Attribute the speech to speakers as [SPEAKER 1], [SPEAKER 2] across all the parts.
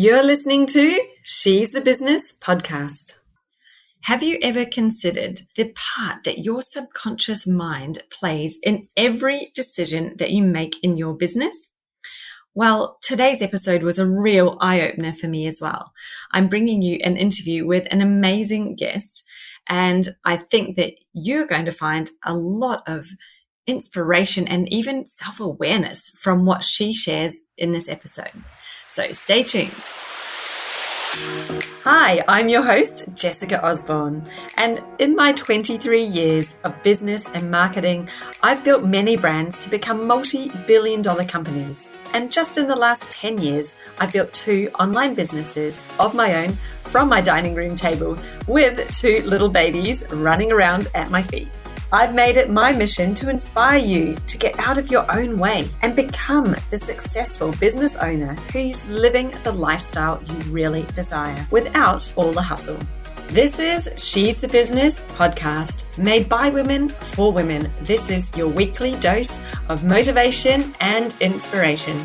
[SPEAKER 1] You're listening to She's the Business podcast. Have you ever considered the part that your subconscious mind plays in every decision that you make in your business? Well, today's episode was a real eye-opener for me as well. I'm bringing you an interview with an amazing guest, and I think that you're going to find a lot of inspiration and even self-awareness from what she shares in this episode. So stay tuned. Hi, I'm your host, Jessica Osborne, and in my 23 years of business and marketing, I've built many brands to become multi-billion-dollar companies. And just in the last 10 years, I've built 2 online businesses of my own from my dining room table with 2 little babies running around at my feet. I've made it my mission to inspire you to get out of your own way and become the successful business owner who's living the lifestyle you really desire without all the hustle. This is She's the Business podcast, made by women for women. This is your weekly dose of motivation and inspiration.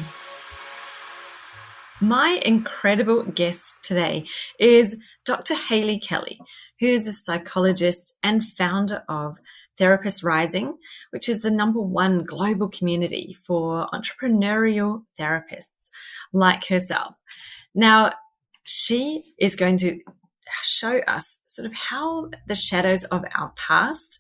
[SPEAKER 1] My incredible guest today is Dr. Hayley Kelly, who is a psychologist and founder of Therapists Rising, which is the #1 global community for entrepreneurial therapists like herself. Now, she is going to show us sort of how the shadows of our past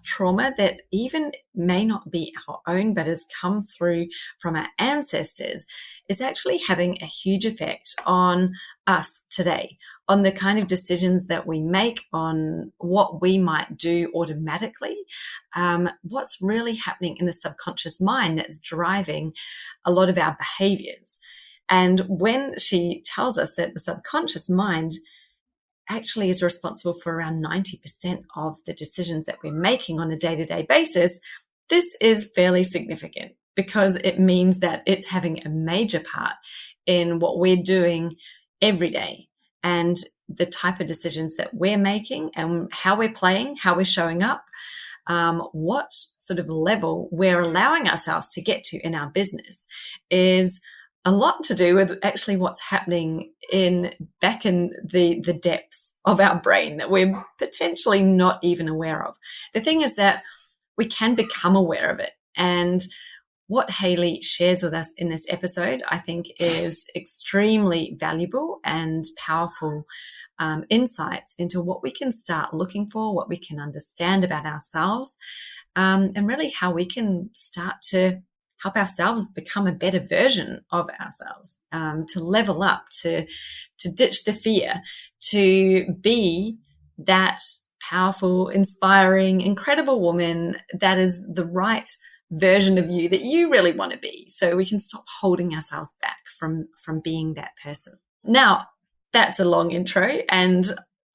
[SPEAKER 1] trauma that even may not be our own, but has come through from our ancestors, is actually having a huge effect on us today, on the kind of decisions that we make, on what we might do automatically, what's really happening in the subconscious mind that's driving a lot of our behaviors. And when she tells us that the subconscious mind actually is responsible for around 90% of the decisions that we're making on a day-to-day basis, this is fairly significant because it means that it's having a major part in what we're doing every day and the type of decisions that we're making and how we're playing, how we're showing up, what sort of level we're allowing ourselves to get to in our business is a lot to do with actually what's happening back in the depths of our brain that we're potentially not even aware of. The thing is that we can become aware of it. And what Hayley shares with us in this episode, I think, is extremely valuable and powerful insights into what we can start looking for, what we can understand about ourselves, and really how we can start to help ourselves become a better version of ourselves, to level up, to ditch the fear, to be that powerful, inspiring, incredible woman that is the right version of you that you really want to be, so we can stop holding ourselves back from being that person. Now, that's a long intro, and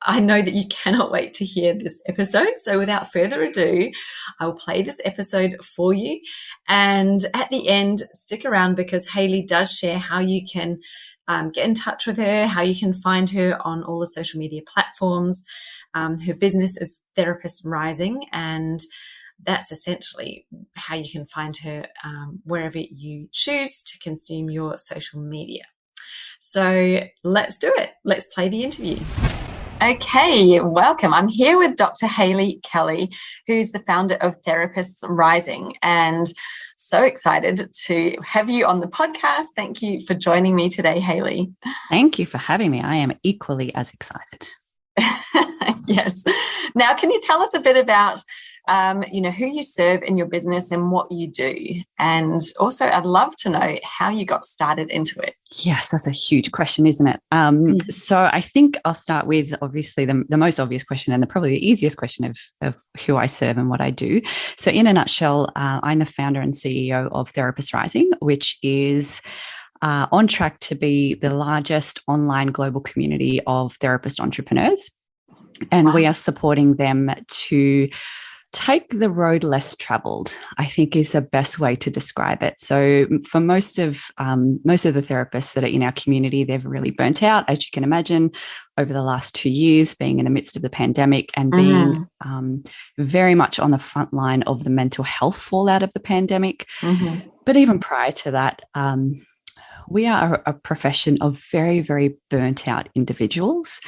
[SPEAKER 1] I know that you cannot wait to hear this episode. So without further ado, I will play this episode for you. And at the end, stick around because Hayley does share how you can get in touch with her, how you can find her on all the social media platforms. Her business is Therapists Rising, and that's essentially how you can find her wherever you choose to consume your social media. So let's do it. Let's play the interview. Okay, welcome. I'm here with Dr. Hayley Kelly, who's the founder of Therapists Rising, and so excited to have you on the podcast. Thank you for joining me today, Hayley.
[SPEAKER 2] Thank you for having me. I am equally as excited.
[SPEAKER 1] Yes. Now, can you tell us a bit about who you serve in your business and what you do? And also, I'd love to know how you got started into it.
[SPEAKER 2] Yes, that's a huge question, isn't it? So I think I'll start with, obviously, the most obvious question and probably the easiest question of who I serve and what I do. So in a nutshell, I'm the founder and CEO of Therapists Rising, which is on track to be the largest online global community of therapist entrepreneurs. And
[SPEAKER 1] Wow.
[SPEAKER 2] We are supporting them to take the road less traveled, I think is the best way to describe it. So for most of the therapists that are in our community, they've really burnt out, as you can imagine, over the last 2 years, being in the midst of the pandemic and being very much on the front line of the mental health fallout of the pandemic. Mm-hmm. But even prior to that, we are a profession of very, very burnt out individuals.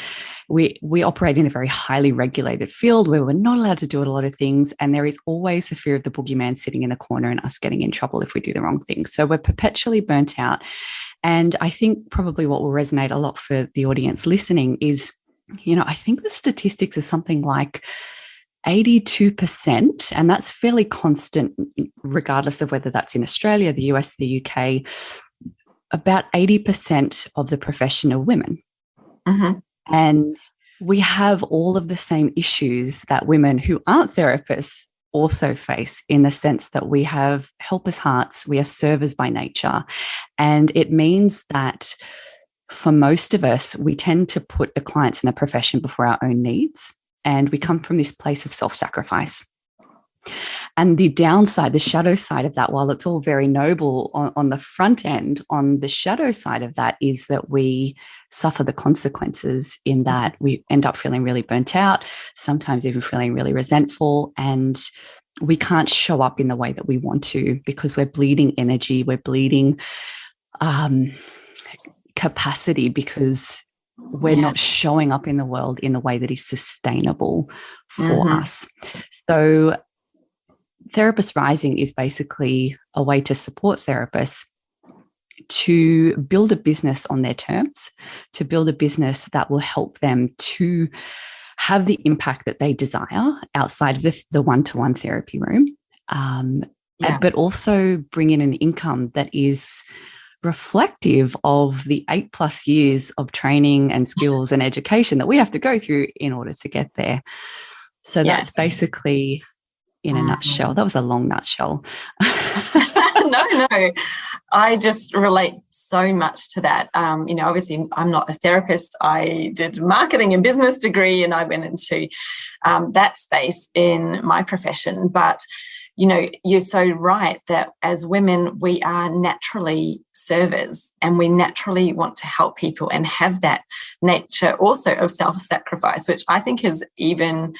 [SPEAKER 2] We operate in a very highly regulated field where we're not allowed to do a lot of things. And there is always the fear of the boogeyman sitting in the corner and us getting in trouble if we do the wrong thing. So we're perpetually burnt out. And I think probably what will resonate a lot for the audience listening is, I think the statistics are something like 82%, and that's fairly constant regardless of whether that's in Australia, the US, the UK. About 80% of the profession are women.
[SPEAKER 1] Mm-hmm.
[SPEAKER 2] And we have all of the same issues that women who aren't therapists also face, in the sense that we have helpers' hearts, we are servers by nature. And it means that for most of us, we tend to put the clients in the profession before our own needs. And we come from this place of self-sacrifice. And the downside, the shadow side of that, while it's all very noble on the front end, on the shadow side of that is that we suffer the consequences, in that we end up feeling really burnt out, sometimes even feeling really resentful, and we can't show up in the way that we want to because we're bleeding energy, we're bleeding capacity, because we're not showing up in the world in a way that is sustainable for us. So Therapist Rising is basically a way to support therapists to build a business on their terms, to build a business that will help them to have the impact that they desire outside of the one-to-one therapy room, but also bring in an income that is reflective of the 8+ years of training and skills and education that we have to go through in order to get there. So that's basically, in a nutshell. That was a long nutshell.
[SPEAKER 1] No. I just relate so much to that. Obviously I'm not a therapist. I did marketing and business degree, and I went into that space in my profession. But, you're so right that as women, we are naturally servers, and we naturally want to help people and have that nature also of self-sacrifice, which I think is even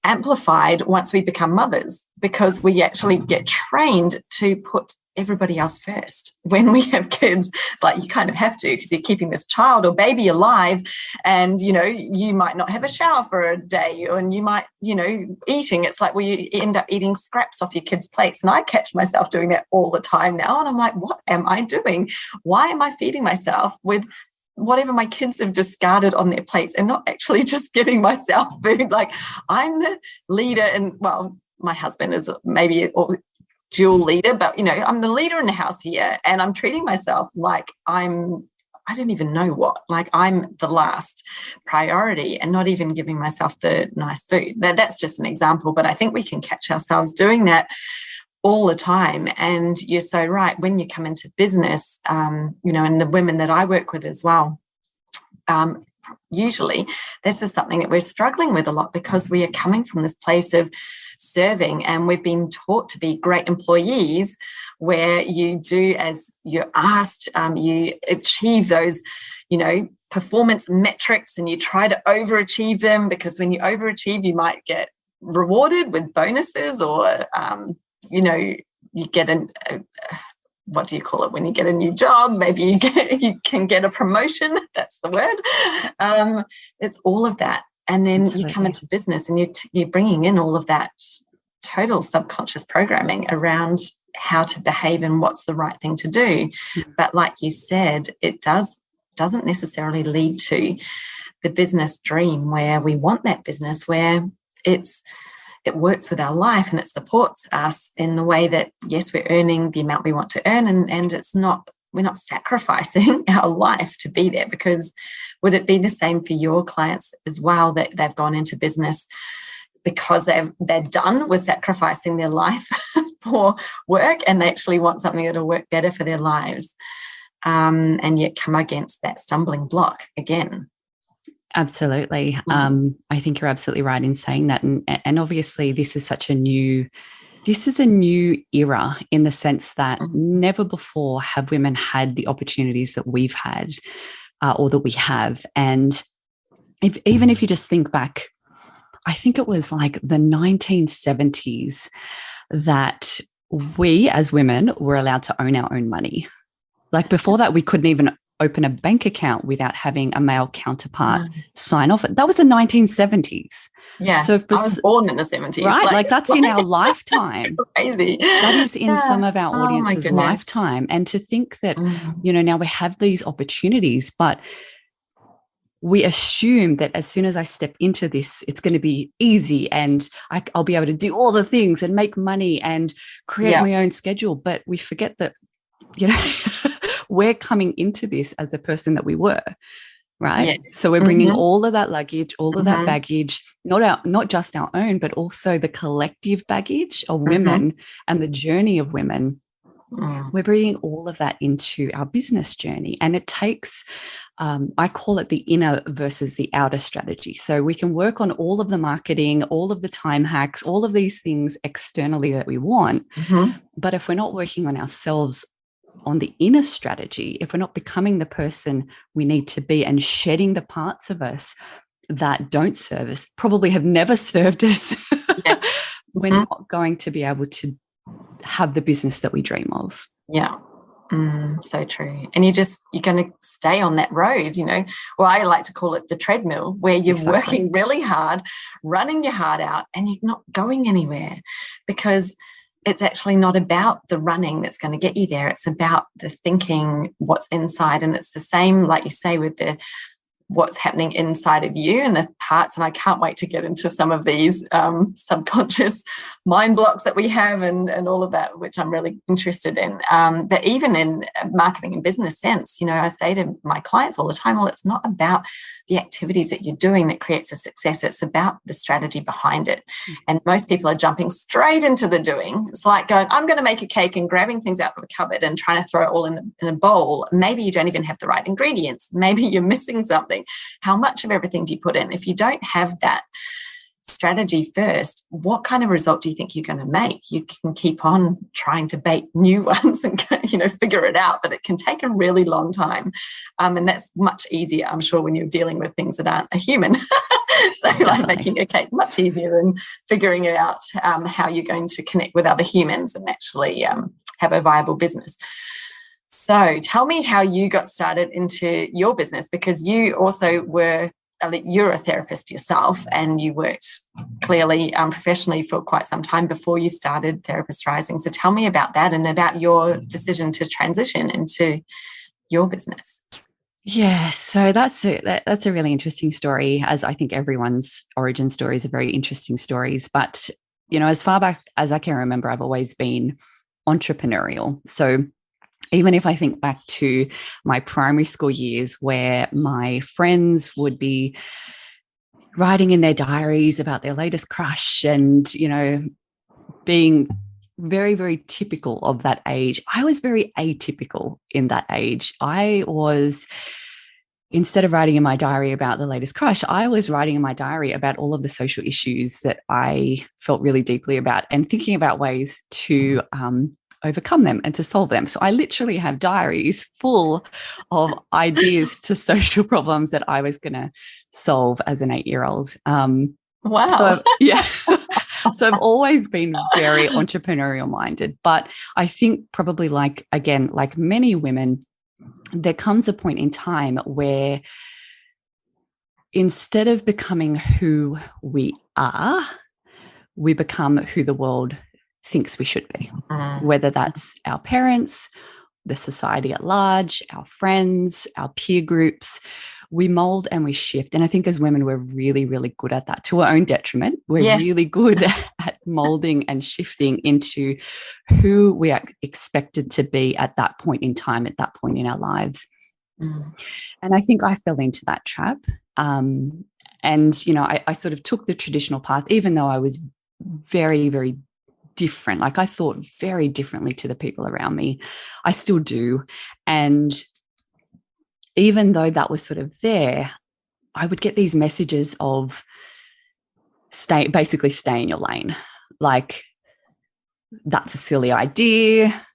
[SPEAKER 1] amplified once we become mothers, because we actually get trained to put everybody else first. When we have kids, it's like you kind of have to, because you're keeping this child or baby alive, and you might not have a shower for a day, and you might eating, it's like we end up eating scraps off your kids' plates. And I catch myself doing that all the time now, and I'm like, what am I doing? Why am I feeding myself with whatever my kids have discarded on their plates and not actually just getting myself food? Like, I'm the leader, and my husband is maybe a dual leader, but I'm the leader in the house here, and I'm treating myself like I don't even know what, like I'm the last priority, and not even giving myself the nice food. That's just an example, but I think we can catch ourselves doing that all the time. And you're so right, when you come into business, and the women that I work with as well, usually this is something that we're struggling with a lot, because we are coming from this place of serving, and we've been taught to be great employees, where you do as you're asked, you achieve those, performance metrics, and you try to overachieve them, because when you overachieve, you might get rewarded with bonuses, or you get what do you call it when you get a new job? Maybe you can get a promotion. That's the word. It's all of that. And then you come into business, and you're bringing in all of that total subconscious programming around how to behave and what's the right thing to do. But like you said, it doesn't necessarily lead to the business dream, where we want that business where it works with our life and it supports us in the way that, yes, we're earning the amount we want to earn, and we're not sacrificing our life to be there. Because would it be the same for your clients as well, that they've gone into business because they're done with sacrificing their life for work, and they actually want something that'll work better for their lives, and yet come against that stumbling block again?
[SPEAKER 2] Absolutely. I think you're absolutely right in saying that. And obviously this is a new era, in the sense that never before have women had the opportunities that we've had, or that we have. And even if you just think back, I think it was like the 1970s that we as women were allowed to own our own money. Like before that, we couldn't even open a bank account without having a male counterpart sign off. That was the 1970s.
[SPEAKER 1] Yeah.
[SPEAKER 2] So
[SPEAKER 1] I was born in the 70s.
[SPEAKER 2] Right. Like that's in our lifetime.
[SPEAKER 1] Crazy.
[SPEAKER 2] That is in some of our audience's lifetime. And to think that, now we have these opportunities, but we assume that as soon as I step into this, it's going to be easy and I'll be able to do all the things and make money and create my own schedule. But we forget that, we're coming into this as the person that we were, right?
[SPEAKER 1] Yes.
[SPEAKER 2] So we're bringing all of that luggage, all of that baggage, not just our own, but also the collective baggage of women and the journey of women. We're bringing all of that into our business journey. And it takes, I call it the inner versus the outer strategy. So we can work on all of the marketing, all of the time hacks, all of these things externally that we want. But if we're not working on ourselves on the inner strategy, if we're not becoming the person we need to be and shedding the parts of us that don't serve us, probably have never served us, we're not going to be able to have the business that we dream of.
[SPEAKER 1] Yeah. So true. And you're going to stay on that road, well, I like to call it the treadmill, where you're working really hard, running your heart out, and you're not going anywhere, because it's actually not about the running that's going to get you there. It's about the thinking, what's inside. And it's the same, like you say, with what's happening inside of you and the parts. And I can't wait to get into some of these subconscious mind blocks that we have and all of that, which I'm really interested in. But even in marketing and business sense, I say to my clients all the time, well, it's not about the activities that you're doing that creates a success. It's about the strategy behind it. And most people are jumping straight into the doing. It's like going, I'm going to make a cake and grabbing things out of a cupboard and trying to throw it all in a bowl. Maybe you don't even have the right ingredients. Maybe you're missing something. How much of everything do you put in? If you don't have that strategy first, what kind of result do you think you're going to make? You can keep on trying to bake new ones and figure it out, but it can take a really long time, and that's much easier, I'm sure, when you're dealing with things that aren't a human. So like making a cake much easier than figuring out how you're going to connect with other humans and actually have a viable business. So tell me how you got started into your business, because you also you're a therapist yourself, and you worked clearly professionally for quite some time before you started Therapist Rising. So tell me about that and about your decision to transition into your business.
[SPEAKER 2] Yeah, so that's a really interesting story, as I think everyone's origin stories are very interesting stories. But, as far back as I can remember, I've always been entrepreneurial. So even if I think back to my primary school years, where my friends would be writing in their diaries about their latest crush and, being very, very typical of that age, I was very atypical in that age. Instead of writing in my diary about the latest crush, I was writing in my diary about all of the social issues that I felt really deeply about and thinking about ways to overcome them and to solve them. So I literally have diaries full of ideas to social problems that I was going to solve as an 8-year-old.
[SPEAKER 1] Wow.
[SPEAKER 2] So so I've always been very entrepreneurial minded, but I think probably like many women, there comes a point in time where instead of becoming who we are, we become who the world thinks we should be, whether that's our parents, the society at large, our friends, our peer groups. We mold and we shift. And I think as women, we're really, really good at that, to our own detriment. We're really good at molding and shifting into who we are expected to be at that point in time, at that point in our lives. And I think I fell into that trap. And, I sort of took the traditional path, even though I was very, very different. Like I thought very differently to the people around me. I still do. And even though that was sort of there, I would get these messages of basically stay in your lane. Like, that's a silly idea.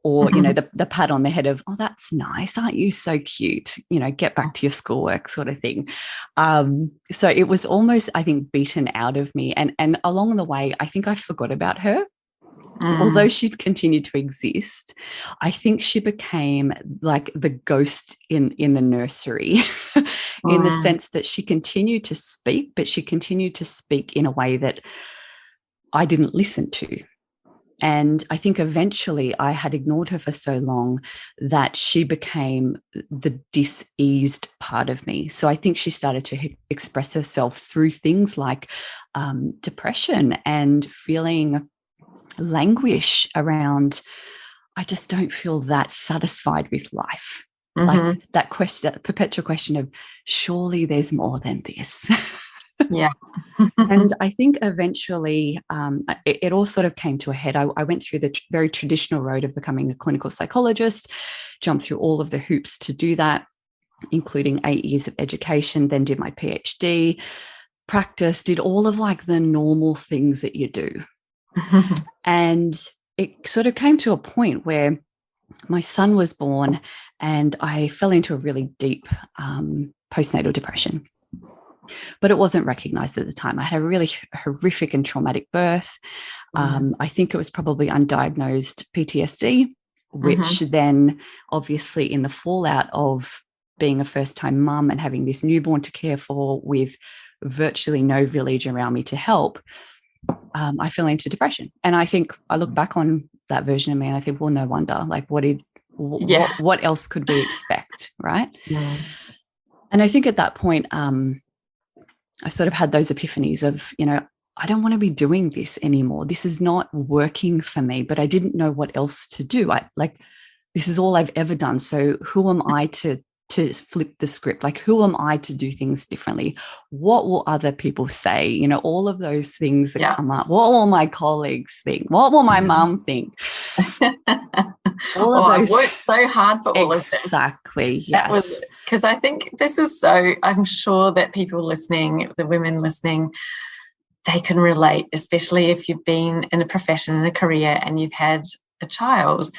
[SPEAKER 2] Or, the pat on the head of, oh, that's nice. Aren't you so cute? Get back to your schoolwork sort of thing. So it was almost, I think, beaten out of me. And along the way, I think I forgot about her. Although she'd continued to exist, I think she became like the ghost in the nursery in the sense that she continued to speak, but she continued to speak in a way that I didn't listen to. And I think eventually I had ignored her for so long that she became the diseased part of me. So I think she started to express herself through things like depression and feeling languish around, I just don't feel that satisfied with life. Like that question, that perpetual question of, surely there's more than this.
[SPEAKER 1] Yeah.
[SPEAKER 2] And I think eventually it all sort of came to a head. I went through the very traditional road of becoming a clinical psychologist, jumped through all of the hoops to do that, including 8 years of education, then did my PhD, practice, did all of like the normal things that you do. And it sort of came to a point where my son was born and I fell into a really deep postnatal depression. But it wasn't recognized at the time. I had a really horrific and traumatic birth. I think it was probably undiagnosed PTSD, which then obviously in the fallout of being a first-time mum and having this newborn to care for with virtually no village around me to help, I fell into depression. And I think I look back on that version of me and I think, well, no wonder. Like, what else could we expect, right?
[SPEAKER 1] Yeah.
[SPEAKER 2] And I think at that point, I sort of had those epiphanies of, I don't want to be doing this anymore. This is not working for me, but I didn't know what else to do. This is all I've ever done. So who am I to flip the script? Like, who am I to do things differently? What will other people say? All of those things that come up. What will my colleagues think? What will my mum think?
[SPEAKER 1] I've worked so hard for all of this.
[SPEAKER 2] Exactly, yes.
[SPEAKER 1] Because I think this is I'm sure that people listening, the women listening, they can relate, especially if you've been in a profession, in a career, and you've had a child.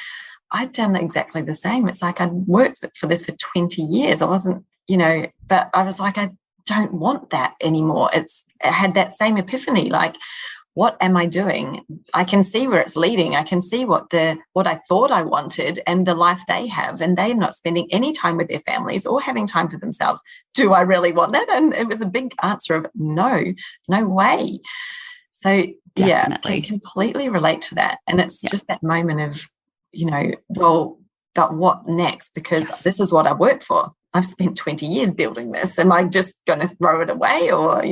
[SPEAKER 1] I'd done exactly the same. It's like I'd worked for this for 20 years. I wasn't, but I was like, I don't want that anymore. I had that same epiphany, like, what am I doing? I can see where it's leading. I can see what I thought I wanted and the life they have, and they're not spending any time with their families or having time for themselves. Do I really want that? And it was a big answer of no way. So
[SPEAKER 2] Definitely.
[SPEAKER 1] I can completely relate to that. And it's just that moment of, but what next? Because this is what I worked for. I've spent 20 years building this. Am I just going to throw it away? Or,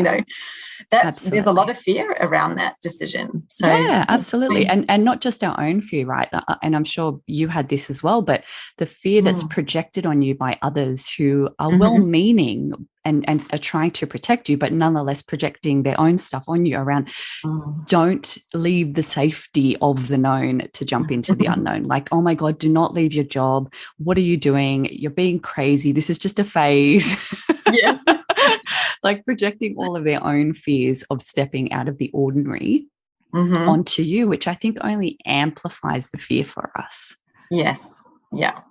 [SPEAKER 1] there's a lot of fear around that decision. So
[SPEAKER 2] yeah, absolutely. And not just our own fear, right? And I'm sure you had this as well, but the fear that's projected on you by others who are well-meaning and are trying to protect you, but nonetheless projecting their own stuff on you around, don't leave the safety of the known to jump into the unknown. Like, oh my God, do not leave your job. What are you doing? You're being crazy. This is just a phase.
[SPEAKER 1] Yes.
[SPEAKER 2] Like projecting all of their own fears of stepping out of the ordinary onto you, which I think only amplifies the fear for us.
[SPEAKER 1] Yes. Yeah.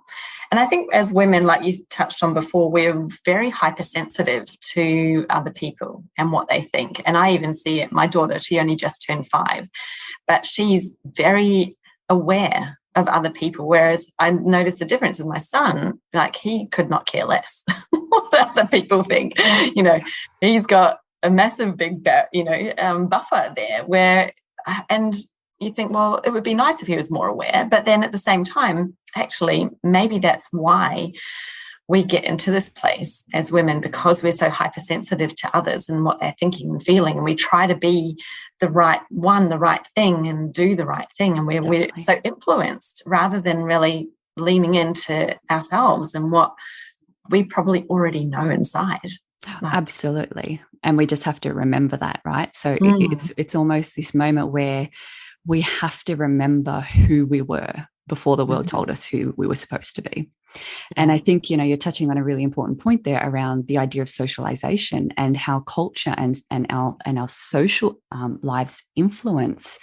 [SPEAKER 1] And I think as women, like you touched on before, we're very hypersensitive to other people and what they think. And I even see it. My daughter, she only just turned 5, but she's very aware of other people. Whereas I noticed the difference with my son, like he could not care less what other people think. He's got a massive big, buffer there and you think, well, it would be nice if he was more aware. But then at the same time, actually, maybe that's why we get into this place as women, because we're so hypersensitive to others and what they're thinking and feeling. And we try to be the right one, the right thing, and do the right thing. And we're so influenced rather than really leaning into ourselves and what we probably already know inside.
[SPEAKER 2] Absolutely. And we just have to remember that, right? So it's almost this moment where we have to remember who we were before the world told us who we were supposed to be. And I think, you're touching on a really important point there around the idea of socialization and how culture and our social lives influence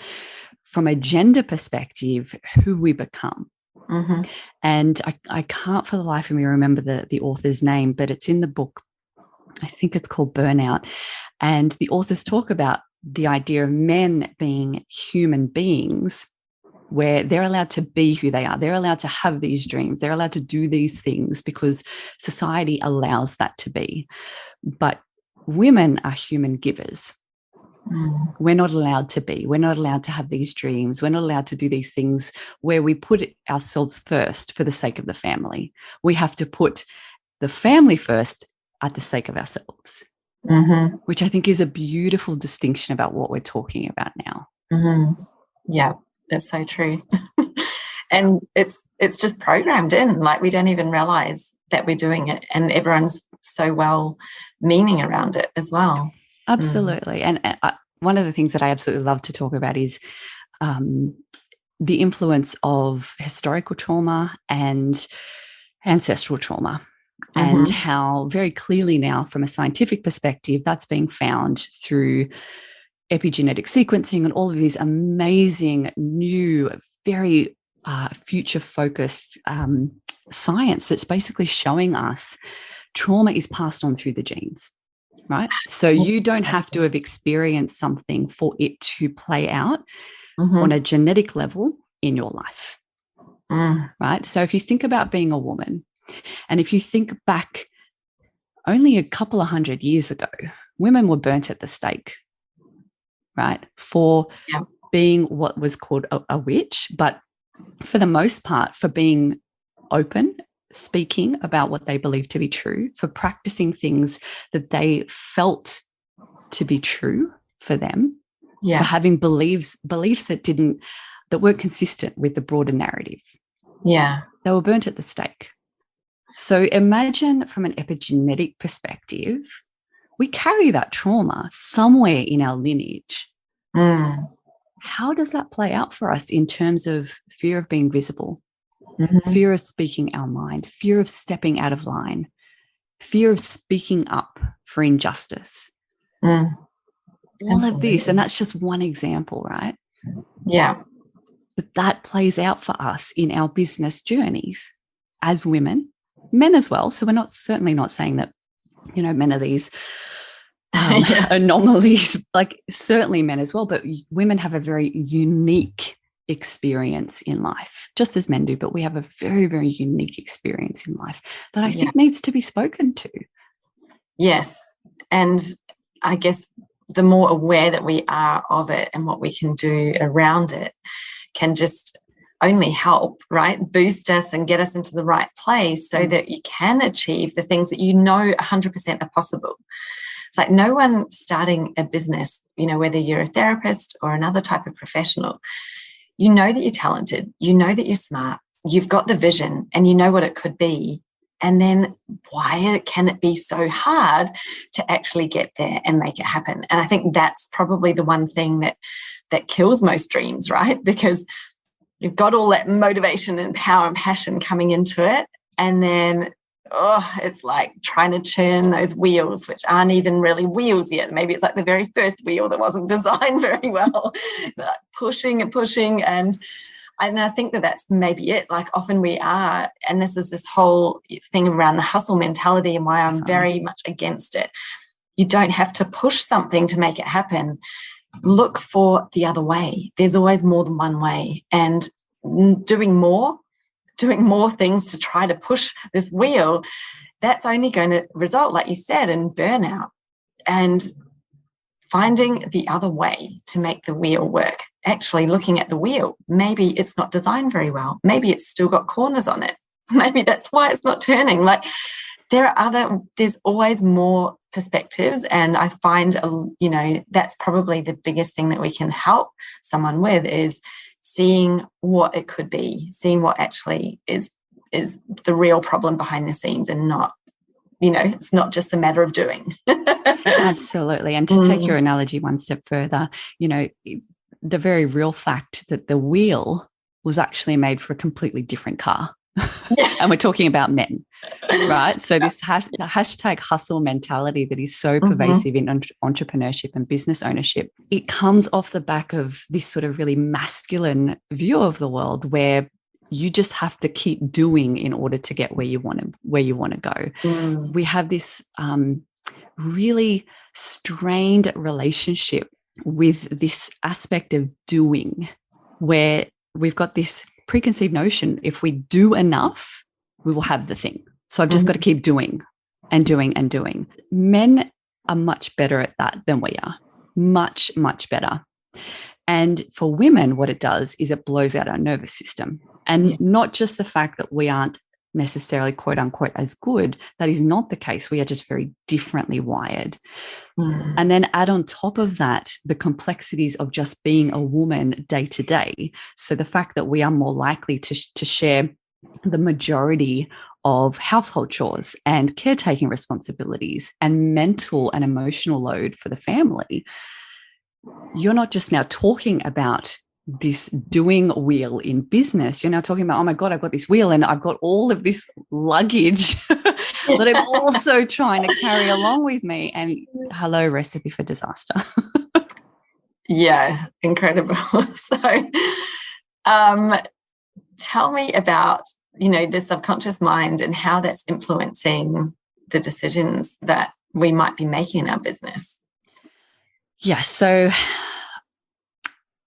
[SPEAKER 2] from a gender perspective who we become. And I can't for the life of me remember the author's name, but it's in the book. I think it's called Burnout. And the authors talk about the idea of men being human beings where they're allowed to be who they are. They're allowed to have these dreams. They're allowed to do these things because society allows that to be. But women are human givers. We're not allowed to be. We're not allowed to have these dreams. We're not allowed to do these things where we put ourselves first for the sake of the family. We have to put the family first at the sake of ourselves, which I think is a beautiful distinction about what we're talking about now.
[SPEAKER 1] Yeah, that's so true. And it's just programmed in, like we don't even realize that we're doing it, and everyone's so well meaning around it as well.
[SPEAKER 2] Absolutely. And one of the things that I absolutely love to talk about is the influence of historical trauma and ancestral trauma, and how very clearly now from a scientific perspective that's being found through epigenetic sequencing and all of these amazing new, very future-focused science that's basically showing us trauma is passed on through the genes. Right. So you don't have to have experienced something for it to play out on a genetic level in your life. Right. So if you think about being a woman, and if you think back only a couple of 100 years ago, women were burnt at the stake, right, for being what was called a witch, but for the most part, for being open, speaking about what they believed to be true, for practicing things that they felt to be true for them, for having beliefs that weren't consistent with the broader narrative. They were burnt at the stake. So imagine from an epigenetic perspective, we carry that trauma somewhere in our lineage. How does that play out for us in terms of fear of being visible? Fear of speaking our mind, fear of stepping out of line, fear of speaking up for injustice. All of this, and that's just one example, right? But that plays out for us in our business journeys as women, men as well. So we're certainly not saying that, men are these anomalies, like certainly men as well, but women have a very unique experience in life, just as men do, but we have a very, very unique experience in life that I think needs to be spoken to.
[SPEAKER 1] Yes. And I guess the more aware that we are of it and what we can do around it can just only help, right? Boost us and get us into the right place so that you can achieve the things that 100% are possible. It's like no one starting a business, whether you're a therapist or another type of professional, you know that you're talented, you know that you're smart, you've got the vision and you know what it could be. And then why can it be so hard to actually get there and make it happen? And I think that's probably the one thing that kills most dreams, right? Because you've got all that motivation and power and passion coming into it. And then, it's like trying to turn those wheels, which aren't even really wheels yet. Maybe it's like the very first wheel that wasn't designed very well, like pushing and pushing. And I think that's maybe it. Like often we are, and this is this whole thing around the hustle mentality and why I'm very much against it. You don't have to push something to make it happen. Look for the other way. There's always more than one way. And doing more things to try to push this wheel, that's only going to result, like you said, in burnout. And finding the other way to make the wheel work, actually looking at the wheel, maybe it's not designed very well. Maybe it's still got corners on it. Maybe that's why it's not turning. Like there's always more perspectives. And I find, that's probably the biggest thing that we can help someone with is seeing what it could be, seeing what actually is the real problem behind the scenes and not, it's not just a matter of doing.
[SPEAKER 2] Absolutely. And to take your analogy one step further, the very real fact that the wheel was actually made for a completely different car. And we're talking about men, right? So this the hashtag hustle mentality that is so pervasive in entrepreneurship and business ownership, it comes off the back of this sort of really masculine view of the world where you just have to keep doing in order to get where you want to go. We have this really strained relationship with this aspect of doing, where we've got this preconceived notion, if we do enough, we will have the thing. So I've just got to keep doing and doing and doing. Men are much better at that than we are. Much, much better. And for women, what it does is it blows out our nervous system. And not just the fact that we aren't necessarily quote unquote as good. That is not the case. We are just very differently wired. And then add on top of that the complexities of just being a woman day to day. So the fact that we are more likely to share the majority of household chores and caretaking responsibilities and mental and emotional load for the family. You're not just now talking about this doing wheel in business. You're now talking about, oh my God, I've got this wheel and I've got all of this luggage that I'm also trying to carry along with me. And hello, recipe for disaster.
[SPEAKER 1] Yeah, incredible. So tell me about, the subconscious mind and how that's influencing the decisions that we might be making in our business.
[SPEAKER 2] Yeah, so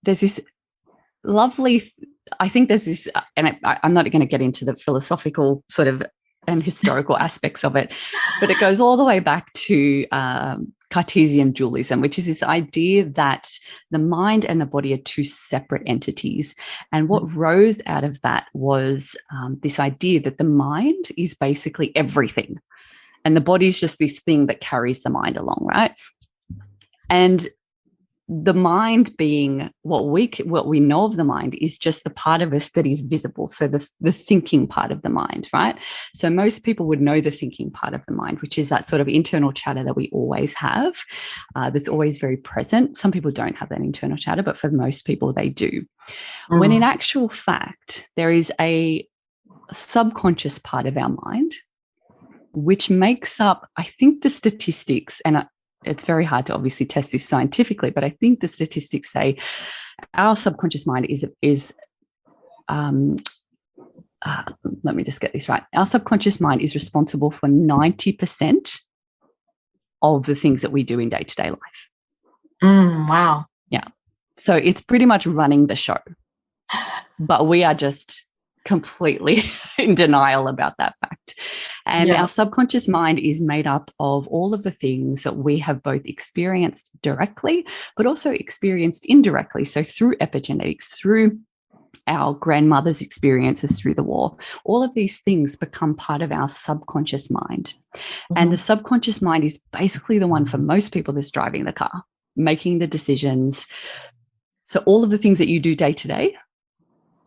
[SPEAKER 2] there's this lovely, I think there's this, and I'm not going to get into the philosophical sort of and historical aspects of it, but it goes all the way back to Cartesian dualism, which is this idea that the mind and the body are two separate entities. And what rose out of that was this idea that the mind is basically everything, and the body is just this thing that carries the mind along, right? And the mind being what we know of the mind is just the part of us that is visible. So the thinking part of the mind, right? So most people would know the thinking part of the mind, which is that sort of internal chatter that we always have, that's always very present. Some people don't have that internal chatter, but for most people they do. When in actual fact, there is a subconscious part of our mind, which makes up, I think the statistics, and it's very hard to obviously test this scientifically, but I think the statistics say our subconscious mind is let me just get this right. Our subconscious mind is responsible for 90% of the things that we do in day-to-day life.
[SPEAKER 1] Wow.
[SPEAKER 2] Yeah. So it's pretty much running the show, but we are just completely in denial about that fact. And our subconscious mind is made up of all of the things that we have both experienced directly, but also experienced indirectly. So through epigenetics, through our grandmother's experiences through the war, all of these things become part of our subconscious mind. And the subconscious mind is basically the one for most people that's driving the car, making the decisions. So all of the things that you do day to day,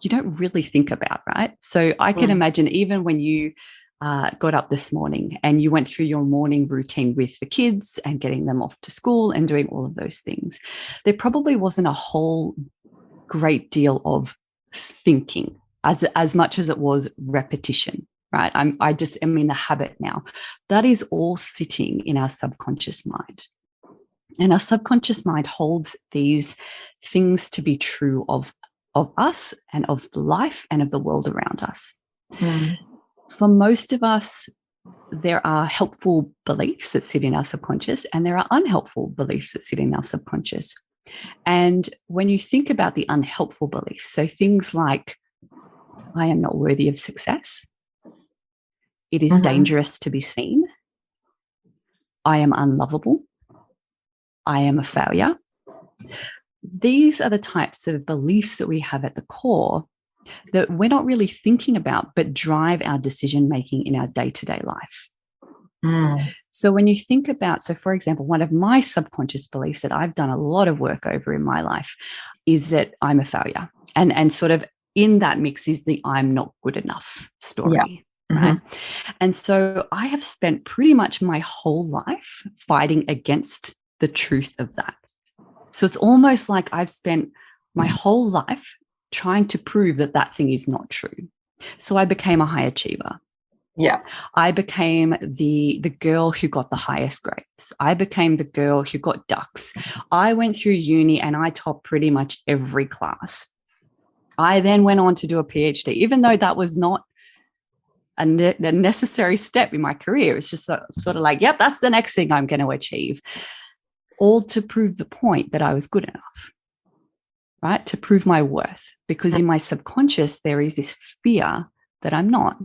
[SPEAKER 2] you don't really think about, right? So I can imagine even when you got up this morning and you went through your morning routine with the kids and getting them off to school and doing all of those things, there probably wasn't a whole great deal of thinking as much as it was repetition, right? I'm in the habit now. That is all sitting in our subconscious mind. And our subconscious mind holds these things to be true of us and of life and of the world around us. For most of us, there are helpful beliefs that sit in our subconscious and there are unhelpful beliefs that sit in our subconscious. And when you think about the unhelpful beliefs, so things like, I am not worthy of success, it is dangerous to be seen, I am unlovable, I am a failure. These are the types of beliefs that we have at the core that we're not really thinking about, but drive our decision-making in our day-to-day life. So when you think about, so for example, one of my subconscious beliefs that I've done a lot of work over in my life is that I'm a failure. And sort of in that mix is the I'm not good enough story. Right. And so I have spent pretty much my whole life fighting against the truth of that. So it's almost like I've spent my whole life trying to prove that that thing is not true. So I became a high achiever.
[SPEAKER 1] Yeah.
[SPEAKER 2] I became the girl who got the highest grades. I became the girl who got ducks. I went through uni and I topped pretty much every class. I then went on to do a PhD, even though that was not a necessary step in my career. It's just sort of like, yep, that's the next thing I'm going to achieve. All to prove the point that I was good enough. right? To prove my worth, because in my subconscious, there is this fear that I'm not.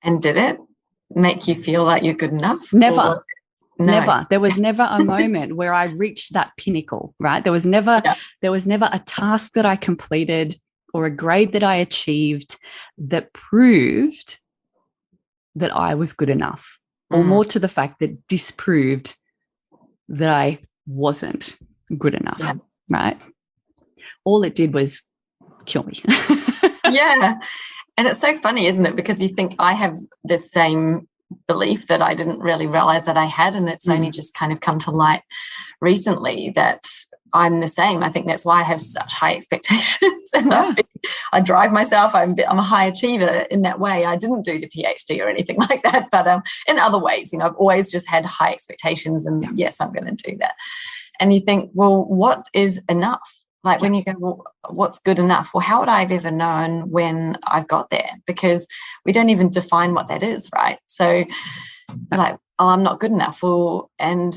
[SPEAKER 1] And did it make you feel like you're good enough?
[SPEAKER 2] Never.
[SPEAKER 1] No.
[SPEAKER 2] Never. There was never a moment where I reached that pinnacle, right? There was never a task that I completed or a grade that I achieved that proved that I was good enough, or more to the fact that disproved that I wasn't good enough, right? All it did was kill me.
[SPEAKER 1] Yeah. And it's so funny, isn't it? Because you think I have this same belief that I didn't really realize that I had, and it's only just kind of come to light recently that I'm the same. I think that's why I have such high expectations, and I drive myself. I'm a high achiever in that way. I didn't do the PhD or anything like that, but in other ways, I've always just had high expectations, and yes, I'm going to do that. And you think, well, what is enough? Like when you go, well, what's good enough? Well, how would I have ever known when I've got there? Because we don't even define what that is, right? So like, oh, I'm not good enough. Well, and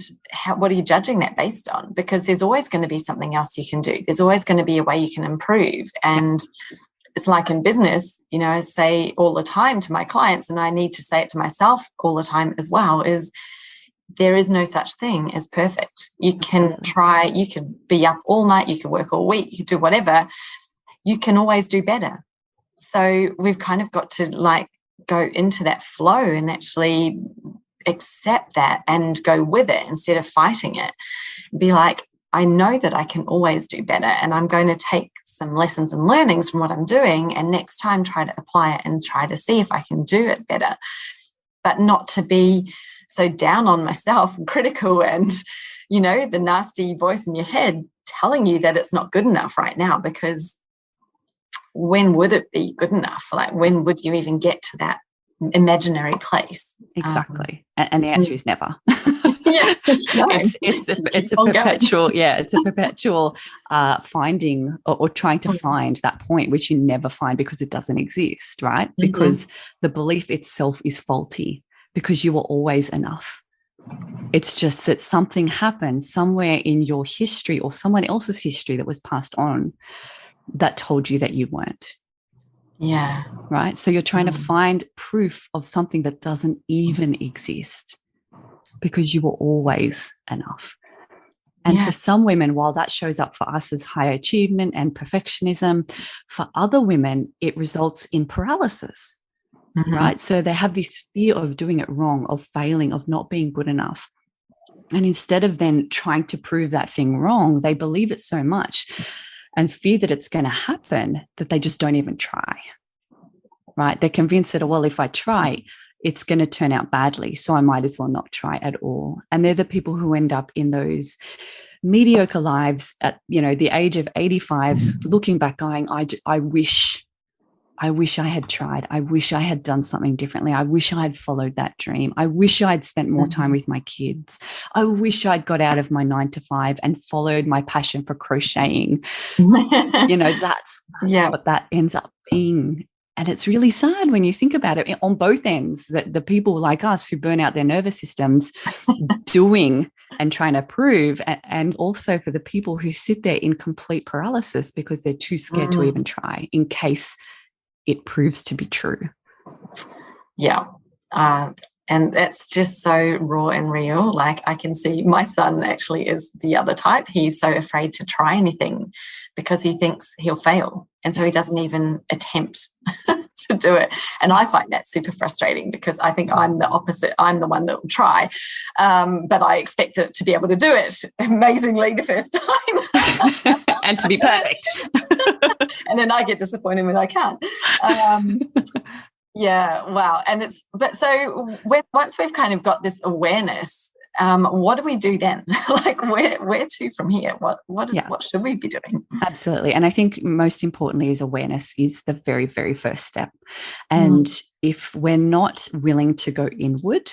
[SPEAKER 1] what are you judging that based on? Because there's always going to be something else you can do. There's always going to be a way you can improve. And it's like in business, I say all the time to my clients, and I need to say it to myself all the time as well, is there is no such thing as perfect. You can try, you can be up all night, you can work all week, you can do whatever. You can always do better. So we've kind of got to like go into that flow and actually accept that and go with it instead of fighting it. Be like, I know that I can always do better, and I'm going to take some lessons and learnings from what I'm doing, and next time try to apply it and try to see if I can do it better. But not to be so down on myself and critical and, the nasty voice in your head telling you that it's not good enough right now, because when would it be good enough? Like, when would you even get to that imaginary place?
[SPEAKER 2] Exactly. And the answer is never. It's a perpetual finding or trying to find that point, which you never find because it doesn't exist, right? Because the belief itself is faulty, because you were always enough. It's just that something happened somewhere in your history or someone else's history that was passed on that told you that you weren't.
[SPEAKER 1] Yeah.
[SPEAKER 2] Right? So you're trying to find proof of something that doesn't even exist, because you were always enough. And for some women, while that shows up for us as high achievement and perfectionism, for other women, it results in paralysis. Right? So they have this fear of doing it wrong, of failing, of not being good enough. And instead of then trying to prove that thing wrong, they believe it so much and fear that it's going to happen that they just don't even try. Right? They're convinced that, well, if I try, it's going to turn out badly, so I might as well not try at all. And they're the people who end up in those mediocre lives at, the age of 85, looking back going, I wish I had tried. I wish I had done something differently. I wish I had followed that dream. I wish I'd spent more time with my kids. I wish I'd got out of my 9-to-5 and followed my passion for crocheting. That's what that ends up being. And it's really sad when you think about it on both ends, that the people like us who burn out their nervous systems doing and trying to prove, and also for the people who sit there in complete paralysis because they're too scared to even try in case it proves to be true.
[SPEAKER 1] Yeah. And that's just so raw and real. Like, I can see my son actually is the other type. He's so afraid to try anything because he thinks he'll fail. And so he doesn't even attempt to do it. And I find that super frustrating because I think I'm the opposite. I'm the one that will try. But I expect it to be able to do it amazingly the first time.
[SPEAKER 2] And to be perfect.
[SPEAKER 1] And then I get disappointed when I can't. Yeah, wow. And once we've kind of got this awareness, what do we do then? Like, where to from here? What should we be doing?
[SPEAKER 2] Absolutely. And I think most importantly is awareness is the very, very first step. And if we're not willing to go inward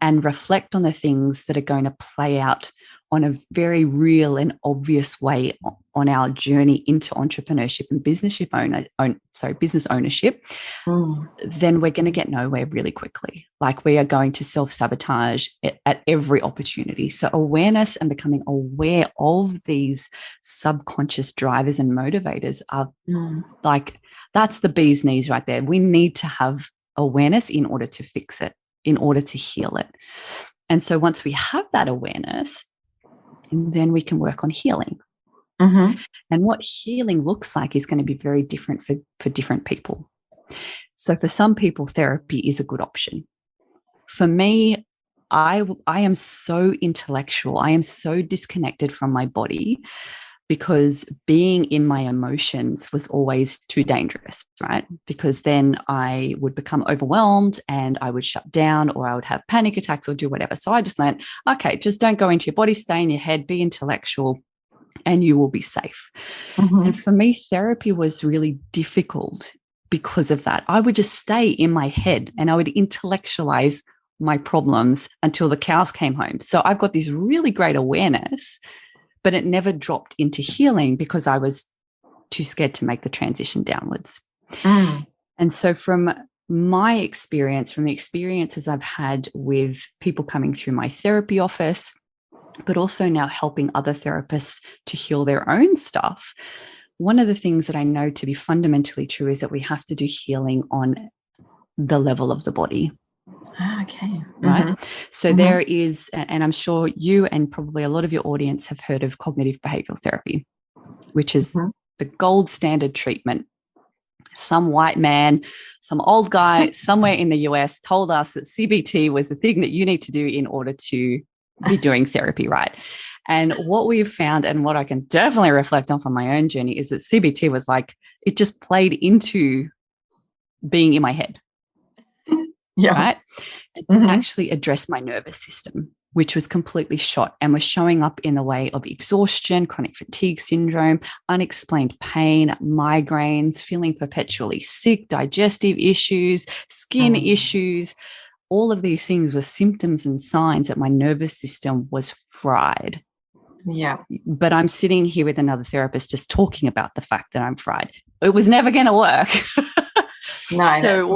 [SPEAKER 2] and reflect on the things that are going to play out on a very real and obvious way on our journey into entrepreneurship and business ownership, then we're going to get nowhere really quickly. Like, we are going to self-sabotage at every opportunity. So awareness and becoming aware of these subconscious drivers and motivators are like, that's the bee's knees right there. We need to have awareness in order to fix it, in order to heal it. And so once we have that awareness, then we can work on healing. And what healing looks like is going to be very different for different people. So for some people, therapy is a good option. For me, I am so intellectual. I am so disconnected from my body, because being in my emotions was always too dangerous, right? Because then I would become overwhelmed and I would shut down, or I would have panic attacks or do whatever. So I just learned, okay, just don't go into your body, stay in your head, be intellectual, and you will be safe. And for me, therapy was really difficult because of that. I would just stay in my head and I would intellectualize my problems until the cows came home. So I've got this really great awareness, but it never dropped into healing because I was too scared to make the transition downwards. And so from my experience, from the experiences I've had with people coming through my therapy office, but also now helping other therapists to heal their own stuff, one of the things that I know to be fundamentally true is that we have to do healing on the level of the body.
[SPEAKER 1] Okay.
[SPEAKER 2] Right. So there is, and I'm sure you and probably a lot of your audience have heard of cognitive behavioral therapy, which is the gold standard treatment. Some white man, some old guy somewhere in the US told us that CBT was the thing that you need to do in order to be doing therapy, right? And what we've found, and what I can definitely reflect on from my own journey, is that CBT was like, it just played into being in my head. Right? It didn't actually address my nervous system, which was completely shot and was showing up in the way of exhaustion, chronic fatigue syndrome, unexplained pain, migraines, feeling perpetually sick, digestive issues, skin issues. All of these things were symptoms and signs that my nervous system was fried.
[SPEAKER 1] Yeah.
[SPEAKER 2] But I'm sitting here with another therapist just talking about the fact that I'm fried. It was never going to work.
[SPEAKER 1] No,
[SPEAKER 2] so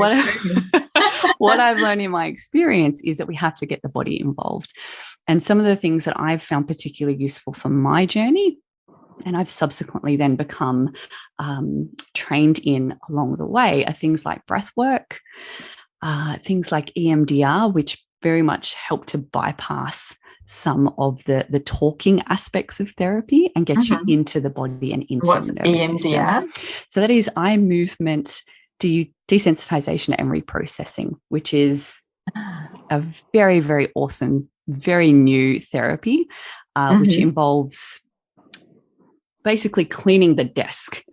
[SPEAKER 2] what I've learned in my experience is that we have to get the body involved. And some of the things that I've found particularly useful for my journey, and I've subsequently then become trained in along the way, are things like breath work, things like EMDR, which very much help to bypass some of the talking aspects of therapy and get you into the body and into the nervous system. So that is eye movement desensitization and reprocessing, which is a very, very awesome, very new therapy, which involves basically cleaning the desk.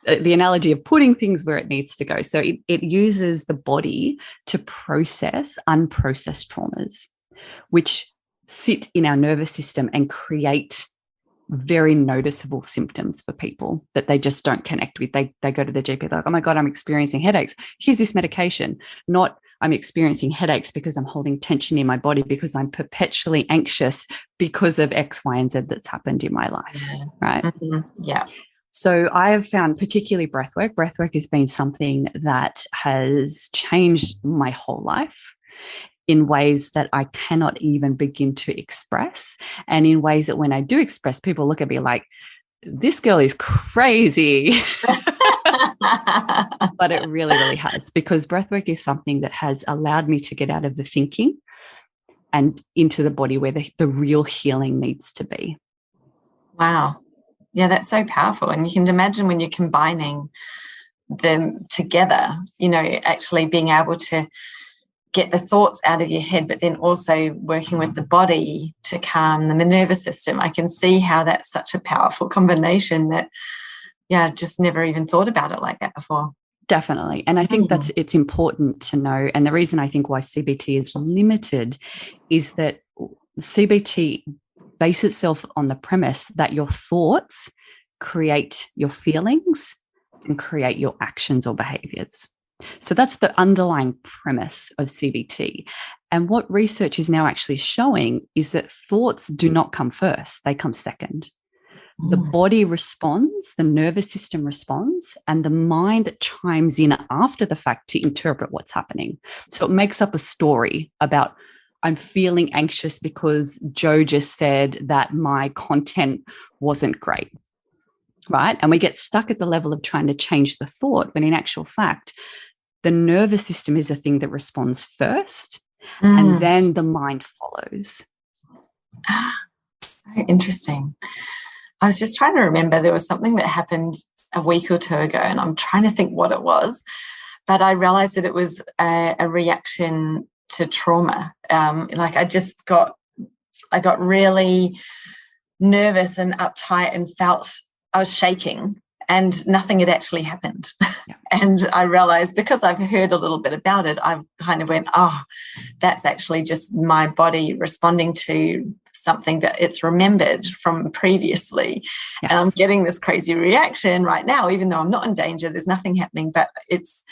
[SPEAKER 2] The analogy of putting things where it needs to go. So it uses the body to process unprocessed traumas, which sit in our nervous system and create very noticeable symptoms for people that they just don't connect with. They go to the GP, like, oh my God, I'm experiencing headaches. Here's this medication. Not I'm experiencing headaches because I'm holding tension in my body because I'm perpetually anxious because of X, Y, and Z that's happened in my life, right?
[SPEAKER 1] Yeah.
[SPEAKER 2] So I have found particularly breathwork. Breathwork has been something that has changed my whole life in ways that I cannot even begin to express, and in ways that when I do express, people look at me like, this girl is crazy. But it really, really has, because breathwork is something that has allowed me to get out of the thinking and into the body where the real healing needs to be.
[SPEAKER 1] Wow. Yeah, that's so powerful. And you can imagine when you're combining them together, actually being able to get the thoughts out of your head, but then also working with the body to calm the nervous system. I can see how that's such a powerful combination that, I just never even thought about it like that before.
[SPEAKER 2] Definitely. And I think it's important to know. And the reason I think why CBT is limited is that CBT base itself on the premise that your thoughts create your feelings and create your actions or behaviors. So that's the underlying premise of CBT. And what research is now actually showing is that thoughts do not come first, they come second. The body responds, the nervous system responds, and the mind chimes in after the fact to interpret what's happening. So it makes up a story about, I'm feeling anxious because Joe just said that my content wasn't great, right? And we get stuck at the level of trying to change the thought, when in actual fact, the nervous system is the thing that responds first, and then the mind follows.
[SPEAKER 1] So interesting. I was just trying to remember, there was something that happened a week or two ago, and I'm trying to think what it was, but I realized that it was a reaction to trauma. Like I got really nervous and uptight and felt I was shaking, and nothing had actually happened. Yeah. And I realized, because I've heard a little bit about it, I kind of went, oh, that's actually just my body responding to something that it's remembered from previously. Yes. And I'm getting this crazy reaction right now, even though I'm not in danger, there's nothing happening, but it's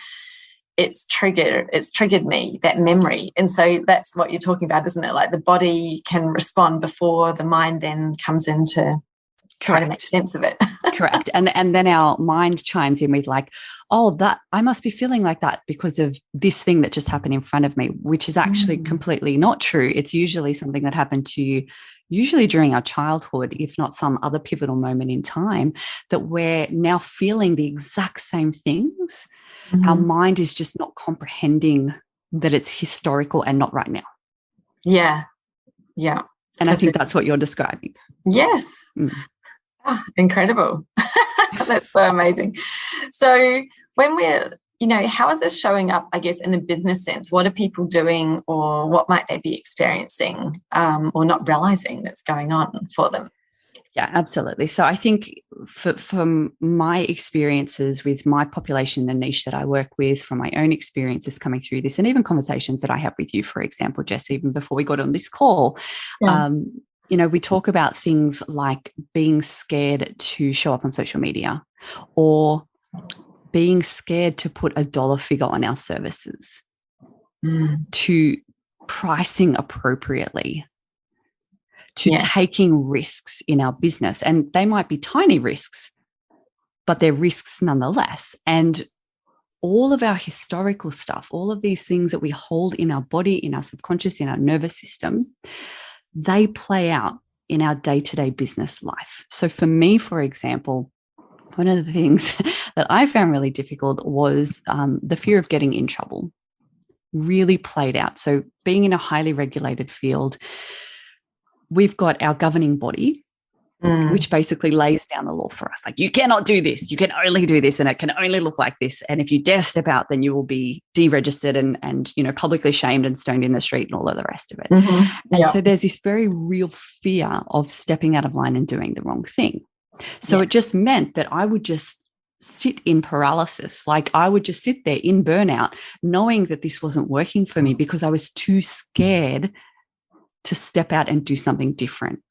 [SPEAKER 1] triggered me, that memory. And so that's what you're talking about, isn't it? Like the body can respond before the mind then comes in to try to make sense of it.
[SPEAKER 2] Correct. And then our mind chimes in with like, oh, that I must be feeling like that because of this thing that just happened in front of me, which is actually completely not true. It's usually something that happened to you, usually during our childhood, if not some other pivotal moment in time, that we're now feeling the exact same things. Our mind is just not comprehending that it's historical and not right now.
[SPEAKER 1] Yeah. Yeah.
[SPEAKER 2] And I think that's what you're describing.
[SPEAKER 1] Yes. Oh, incredible. That's so amazing. So when we're, how is this showing up, I guess, in a business sense? What are people doing, or what might they be experiencing or not realizing that's going on for them?
[SPEAKER 2] Yeah, absolutely. So I think from my experiences with my population and niche that I work with, from my own experiences coming through this, and even conversations that I have with you, for example, Jess, even before we got on this call, we talk about things like being scared to show up on social media, or being scared to put a dollar figure on our services, to pricing appropriately, to taking risks in our business. And they might be tiny risks, but they're risks nonetheless. And all of our historical stuff, all of these things that we hold in our body, in our subconscious, in our nervous system, they play out in our day-to-day business life. So for me, for example, one of the things that I found really difficult was the fear of getting in trouble really played out. So being in a highly regulated field, we've got our governing body, which basically lays down the law for us. Like, you cannot do this. You can only do this, and it can only look like this. And if you dare step out, then you will be deregistered and publicly shamed and stoned in the street and all of the rest of it. And so there's this very real fear of stepping out of line and doing the wrong thing. So it just meant that I would just sit in paralysis. Like, I would just sit there in burnout, knowing that this wasn't working for me because I was too scared to step out and do something different.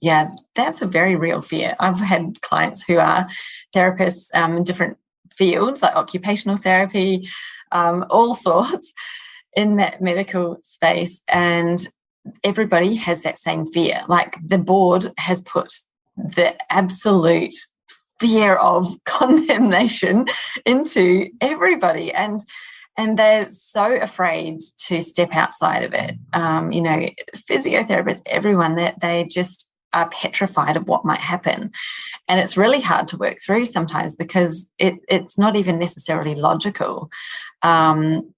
[SPEAKER 1] Yeah, that's a very real fear. I've had clients who are therapists in different fields, like occupational therapy, all sorts in that medical space. And everybody has that same fear. Like, the board has put the absolute fear of condemnation into everybody. And they're so afraid to step outside of it. Physiotherapists, everyone, that they just are petrified of what might happen. And it's really hard to work through sometimes because it's not even necessarily logical. And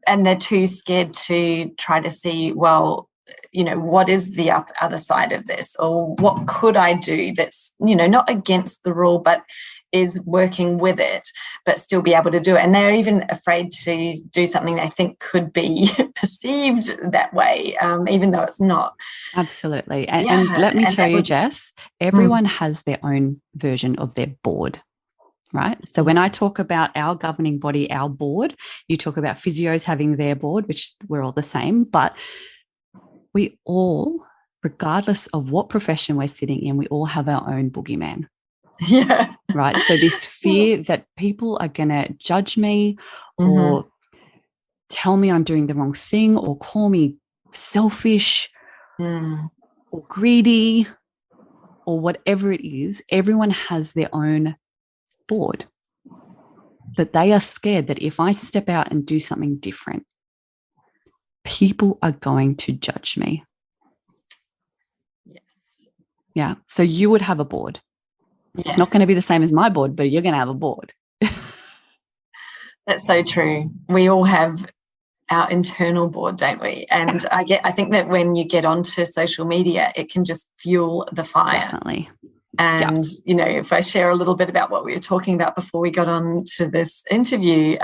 [SPEAKER 1] they're too scared to try to see, well, what is the other side of this? Or what could I do that's, not against the rule, but is working with it, but still be able to do it. And they're even afraid to do something they think could be perceived that way, even though it's not.
[SPEAKER 2] Absolutely. And let me tell you, Jess, everyone has their own version of their board, right? So when I talk about our governing body, our board, you talk about physios having their board, which we're all the same, but we all, regardless of what profession we're sitting in, we all have our own boogeyman.
[SPEAKER 1] Yeah.
[SPEAKER 2] right? So this fear that people are going to judge me or tell me I'm doing the wrong thing or call me selfish or greedy or whatever it is. Everyone has their own board, that they are scared that if I step out and do something different, people are going to judge me.
[SPEAKER 1] Yes.
[SPEAKER 2] Yeah. So you would have a board.
[SPEAKER 1] Yes.
[SPEAKER 2] It's not going to be the same as my board, but you're going to have a board.
[SPEAKER 1] That's so true. We all have our internal board, don't we? And I think that when you get onto social media, it can just fuel the fire.
[SPEAKER 2] Definitely.
[SPEAKER 1] And, if I share a little bit about what we were talking about before we got on to this interview,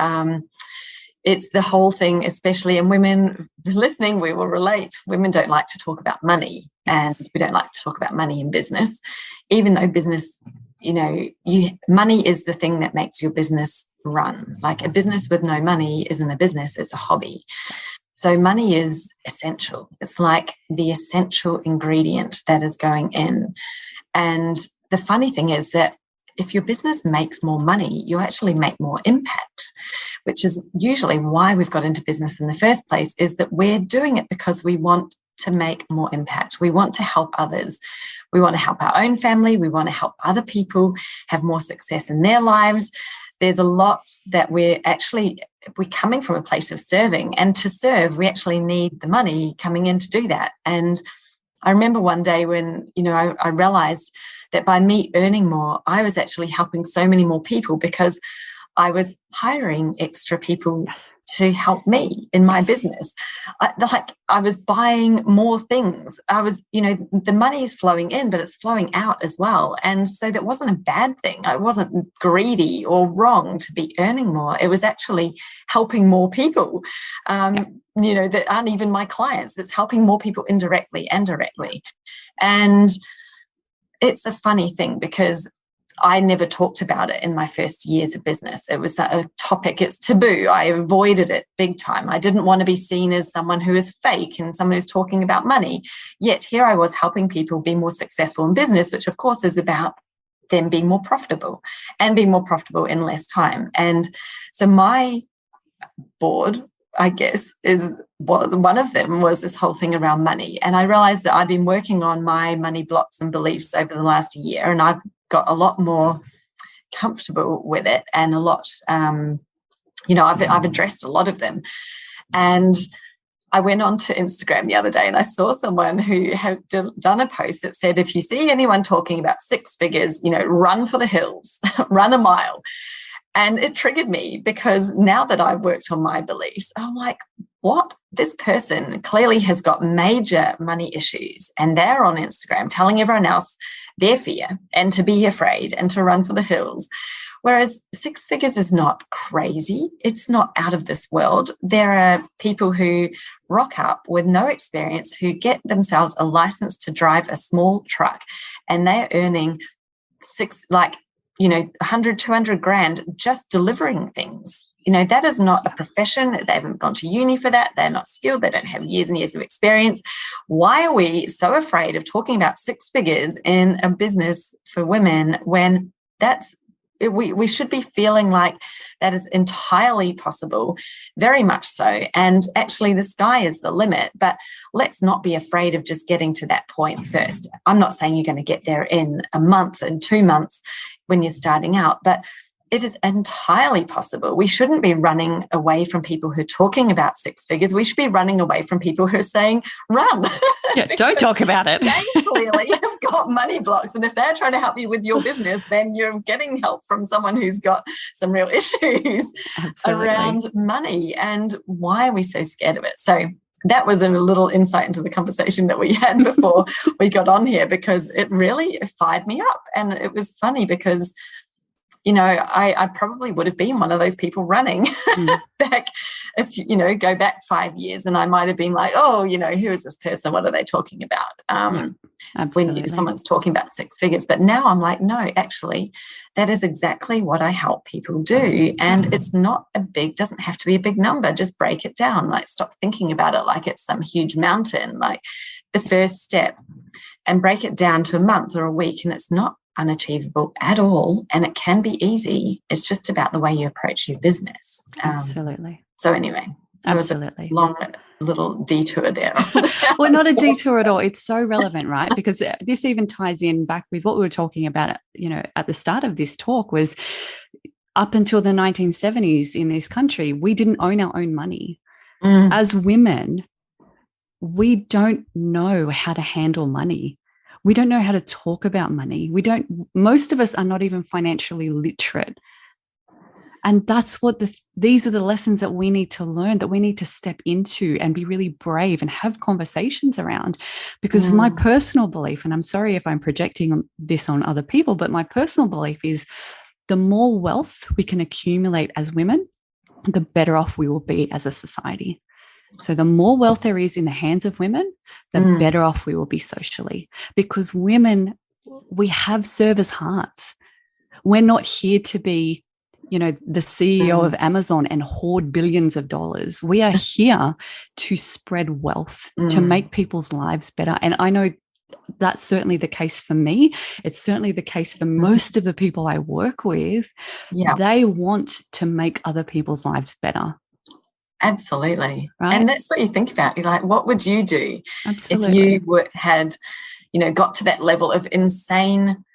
[SPEAKER 1] it's the whole thing, especially, and women listening, we will relate. Women don't like to talk about money, and we don't like to talk about money in business, even though business, money is the thing that makes your business run. Like a business with no money isn't a business, it's a hobby. So money is essential. It's like the essential ingredient that is going in. And the funny thing is that if your business makes more money, you actually make more impact, which is usually why we've got into business in the first place, is that we're doing it because we want to make more impact. We want to help others. We want to help our own family. We want to help other people have more success in their lives. There's a lot that we're coming from a place of serving, and to serve, we actually need the money coming in to do that. And I remember one day when, I realized that by me earning more, I was actually helping so many more people because I was hiring extra people to help me in my business. I was buying more things. The money is flowing in, but it's flowing out as well. And so that wasn't a bad thing. I wasn't greedy or wrong to be earning more. It was actually helping more people, that aren't even my clients. It's helping more people indirectly and directly. And it's a funny thing because I never talked about it in my first years of business. It was a topic, it's taboo. I avoided it big time. I didn't want to be seen as someone who is fake and someone who's talking about money. Yet here I was helping people be more successful in business, which of course is about them being more profitable and being more profitable in less time. And so my board, I guess, is one of them was this whole thing around money. And I realized that I've been working on my money blocks and beliefs over the last year, and I've got a lot more comfortable with it, and a lot, I've addressed a lot of them. And I went on to Instagram the other day and I saw someone who had done a post that said, if you see anyone talking about six figures, run for the hills, run a mile. And it triggered me because now that I've worked on my beliefs, I'm like, what? This person clearly has got major money issues, and they're on Instagram telling everyone else their fear and to be afraid and to run for the hills. Whereas six figures is not crazy. It's not out of this world. There are people who rock up with no experience, who get themselves a license to drive a small truck, and they're earning 100, 200 grand just delivering things. That is not a profession. They haven't gone to uni for that. They're not skilled. They don't have years and years of experience. Why are we so afraid of talking about six figures in a business for women when we should be feeling like that is entirely possible, very much so. And actually the sky is the limit, but let's not be afraid of just getting to that point first. I'm not saying you're going to get there in a month and 2 months when you're starting out, but it is entirely possible. We shouldn't be running away from people who are talking about six figures. We should be running away from people who are saying, run.
[SPEAKER 2] Yeah, don't talk about it.
[SPEAKER 1] They clearly have got money blocks. And if they're trying to help you with your business, then you're getting help from someone who's got some real issues around money. And why are we so scared of it? So that was a little insight into the conversation that we had before we got on here, because it really fired me up. And it was funny because I probably would have been one of those people running back, if go back 5 years, and I might have been like, oh, who is this person? What are they talking about? When someone's talking about six figures. But now I'm like, no, actually, that is exactly what I help people do. And it's not doesn't have to be a big number. Just break it down. Like, stop thinking about it like it's some huge mountain. Like, the first step, and break it down to a month or a week. And it's not unachievable at all, and it can be easy. It's just about the way you approach your business.
[SPEAKER 2] Absolutely.
[SPEAKER 1] So anyway,
[SPEAKER 2] absolutely.
[SPEAKER 1] Long little detour there.
[SPEAKER 2] Well, not a detour at all. It's so relevant, right? Because this even ties in back with what we were talking about, at the start of this talk, was up until the 1970s in this country, we didn't own our own money. As women, we don't know how to handle money. We don't know how to talk about money. Most of us are not even financially literate. And that's what these are the lessons that we need to learn, that we need to step into and be really brave and have conversations around. Because my personal belief, and I'm sorry if I'm projecting this on other people, but my personal belief is the more wealth we can accumulate as women, the better off we will be as a society. So the more wealth there is in the hands of women, the better off we will be socially. Because women, we have service hearts. We're not here to be, the CEO of Amazon and hoard billions of dollars. We are here to spread wealth, to make people's lives better. And I know that's certainly the case for me. It's certainly the case for most of the people I work with. Yeah. They want to make other people's lives better.
[SPEAKER 1] Absolutely. Right? And that's what you think about. You're like, what would you do if you had, got to that level of insane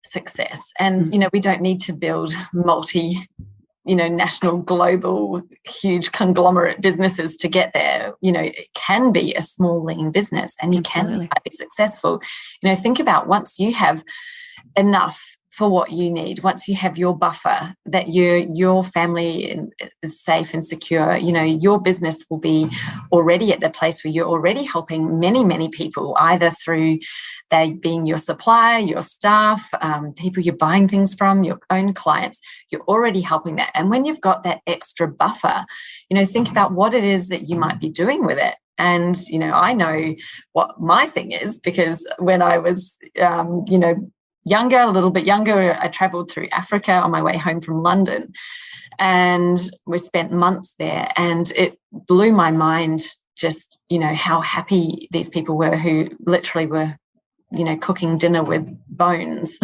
[SPEAKER 1] success? And, we don't need to build national, global, huge conglomerate businesses to get there. It can be a small, lean business, and you can be highly successful. Think about once you have enough for what you need, once you have your buffer, that your family is safe and secure, your business will be already at the place where you're already helping many, many people, either through they being your supplier, your staff, people you're buying things from, your own clients. You're already helping that. And when you've got that extra buffer, think about what it is that you might be doing with it. And, I know what my thing is, because when I was, a little bit younger, I traveled through Africa on my way home from London, and we spent months there, and it blew my mind just, how happy these people were who literally were, cooking dinner with bones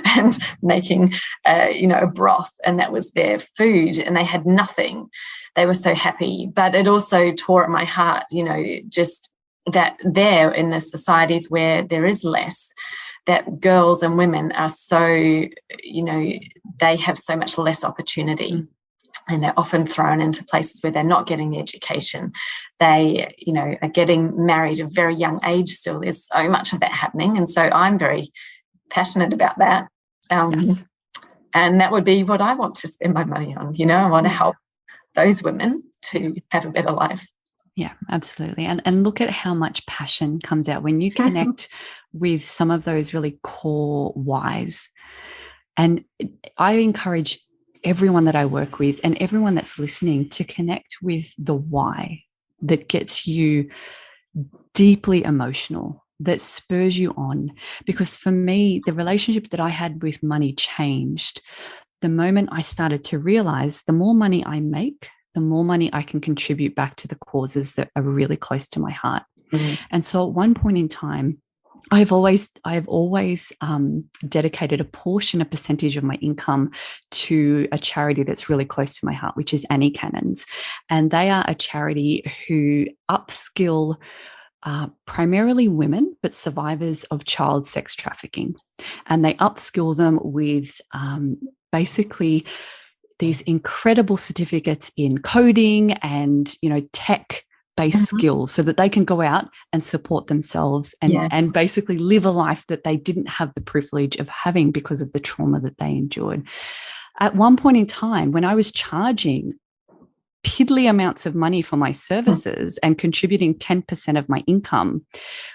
[SPEAKER 1] and making, a broth, and that was their food, and they had nothing. They were so happy. But it also tore at my heart, just that there in the societies where there is less, that girls and women are so, they have so much less opportunity, and they're often thrown into places where they're not getting the education. They, are getting married at a very young age still. There's so much of that happening. And so I'm very passionate about that. Yes. And that would be what I want to spend my money on. I want to help those women to have a better life.
[SPEAKER 2] Yeah, absolutely. And look at how much passion comes out when you connect with some of those really core whys. And I encourage everyone that I work with and everyone that's listening to connect with the why that gets you deeply emotional, that spurs you on. Because for me, the relationship that I had with money changed the moment I started to realize the more money I make, the more money I can contribute back to the causes that are really close to my heart. And so at one point in time, I've always dedicated a percentage of my income to a charity that's really close to my heart, which is Annie Cannon's. And they are a charity who upskill primarily women, but survivors of child sex trafficking. And they upskill them with basically these incredible certificates in coding and, tech-based skills so that they can go out and support themselves and basically live a life that they didn't have the privilege of having because of the trauma that they endured. At one point in time, when I was charging piddly amounts of money for my services and contributing 10% of my income,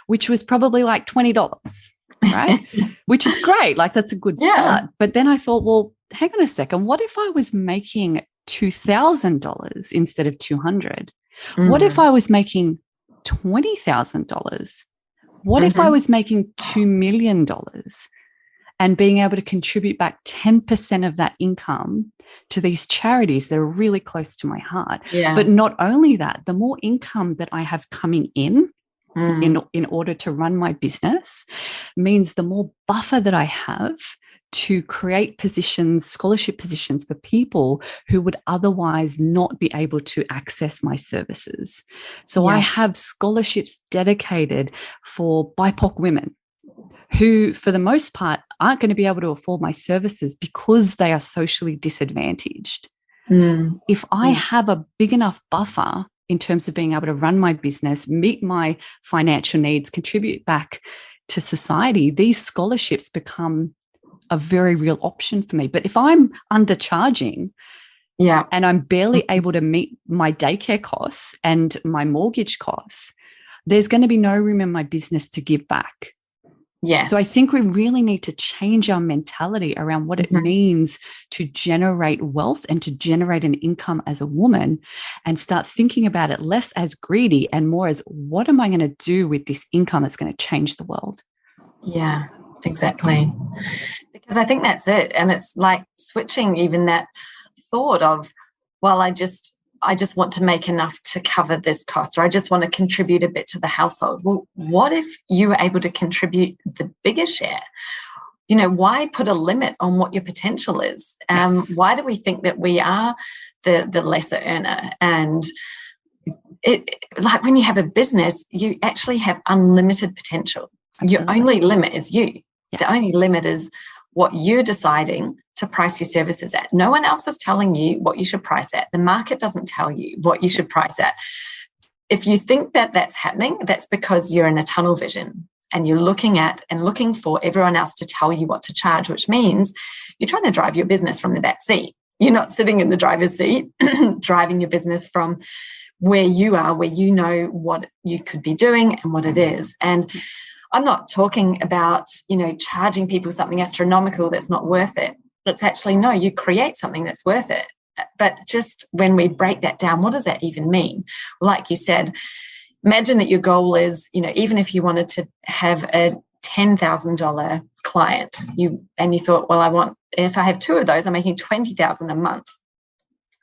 [SPEAKER 2] which was probably like $20, right? Which is great. Like, that's a good start. But then I thought, well, hang on a second. What if I was making $2,000 instead of $200? What if I was making $20,000? What if I was making $2 million and being able to contribute back 10% of that income to these charities that are really close to my heart? But not only that, the more income that I have coming in, in order to run my business means the more buffer that I have to create positions, scholarship positions for people who would otherwise not be able to access my services. So I have scholarships dedicated for BIPOC women who, for the most part, aren't going to be able to afford my services because they are socially disadvantaged. If I have a big enough buffer in terms of being able to run my business, meet my financial needs, contribute back to society, these scholarships become a very real option for me. But if I'm undercharging and I'm barely able to meet my daycare costs and my mortgage costs, there's going to be no room in my business to give back.
[SPEAKER 1] Yes.
[SPEAKER 2] So I think we really need to change our mentality around what it means to generate wealth and to generate an income as a woman, and start thinking about it less as greedy and more as, what am I going to do with this income that's going to change the world?
[SPEAKER 1] Yeah, exactly. Because I think that's it. And it's like switching even that thought of, well, I just want to make enough to cover this cost, or I just want to contribute a bit to the household. Well, what if you were able to contribute the bigger share? You know, why put a limit on what your potential is? Why do we think that we are the lesser earner? And it, like when you have a business, you actually have unlimited potential.
[SPEAKER 2] Absolutely.
[SPEAKER 1] Your only limit is you.
[SPEAKER 2] Yes.
[SPEAKER 1] The only limit is what you're deciding to price your services at. No one else is telling you what you should price at. The market doesn't tell you what you should price at. If you think that that's happening, that's because you're in a tunnel vision and you're looking at and looking for everyone else to tell you what to charge, which means you're trying to drive your business from the back seat. You're not sitting in the driver's seat, driving your business from where you are, where you know what you could be doing and what it is. And I'm not talking about, you know, charging people something astronomical that's not worth it. It's actually, no, you create something that's worth it. But just when we break that down, what does that even mean? Like you said, imagine that your goal is, you know, even if you wanted to have a $10,000 client, you thought, well, if I have two of those, I'm making $20,000 a month.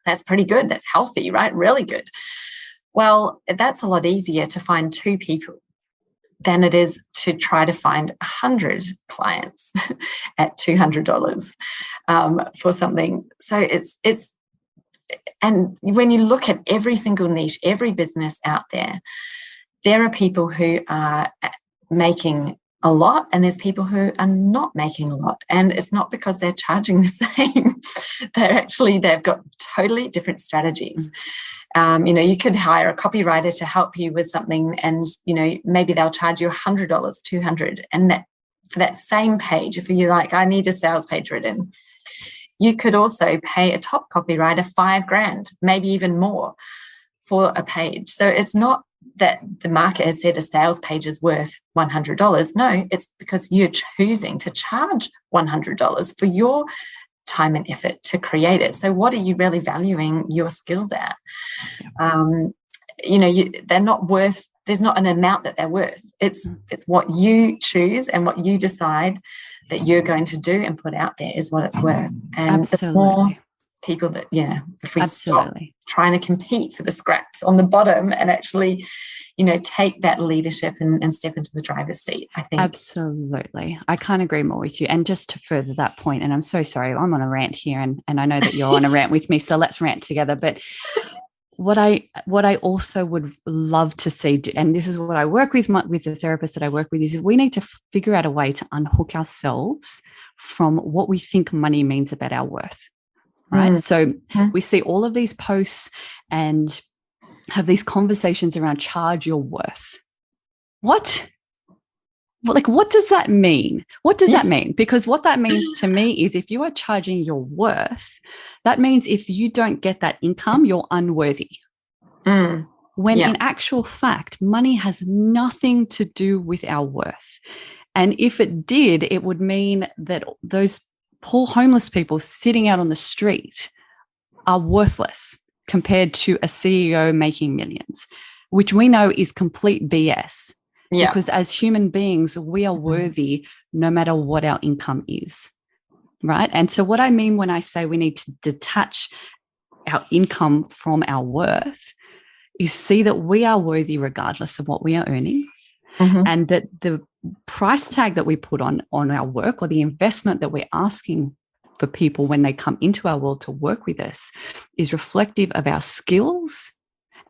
[SPEAKER 1] That's pretty good. That's healthy, right? Really good. Well, that's a lot easier to find two people than it is to try to find 100 clients at $200 for something. So it's, and when you look at every single niche, every business out there, there are people who are making a lot and there's people who are not making a lot. And it's not because they're charging the same. They've got totally different strategies. You know, you could hire a copywriter to help you with something and, you know, maybe they'll charge you $100, $200. And that for that same page, if you're like, I need a sales page written, you could also pay a top copywriter $5,000, maybe even more for a page. So it's not that the market has said a sales page is worth $100. No, it's because you're choosing to charge $100 for your time and effort to create it. So what are you really valuing your skills at? You know, they're not worth, there's not an amount that they're worth. It's what you choose and what you decide that you're going to do and put out there is what it's worth. And the more people that, if we stop trying to compete for the scraps on the bottom and actually, you know, take that leadership and step into the driver's seat, I think.
[SPEAKER 2] Absolutely. I can't agree more with you. And just to further that point, and I'm so sorry, I'm on a rant here and I know that you're on a rant with me, so let's rant together. But what I also would love to see, and this is what I work with the therapist that I work with, is we need to figure out a way to unhook ourselves from what we think money means about our worth. Right. So we see all of these posts and have these conversations around charge your worth. What? Like, what does that mean? What does that mean? Because what that means to me is if you are charging your worth, that means if you don't get that income, you're unworthy. When in actual fact, money has nothing to do with our worth. And if it did, it would mean that those poor homeless people sitting out on the street are worthless compared to a CEO making millions, which we know is complete BS. Because as human beings, we are worthy no matter what our income is, right? And so what I mean when I say we need to detach our income from our worth is see that we are worthy regardless of what we are earning. and that the price tag that we put on our work, or the investment that we're asking for people when they come into our world to work with us, is reflective of our skills,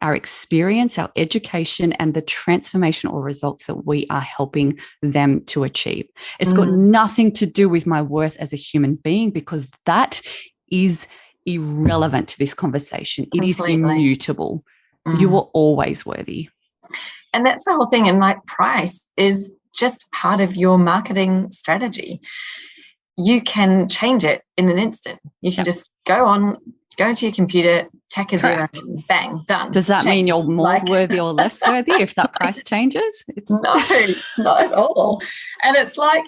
[SPEAKER 2] our experience, our education, and the transformational results that we are helping them to achieve. It's got nothing to do with my worth as a human being, because that is irrelevant to this conversation. Completely. It is immutable. You are always worthy.
[SPEAKER 1] And that's the whole thing. And like, price is just part of your marketing strategy. You can change it in an instant. You can just go into your computer, tack a zero, bang, done.
[SPEAKER 2] Does that mean you're more worthy or less worthy if that price changes?
[SPEAKER 1] No, not at all. And it's like,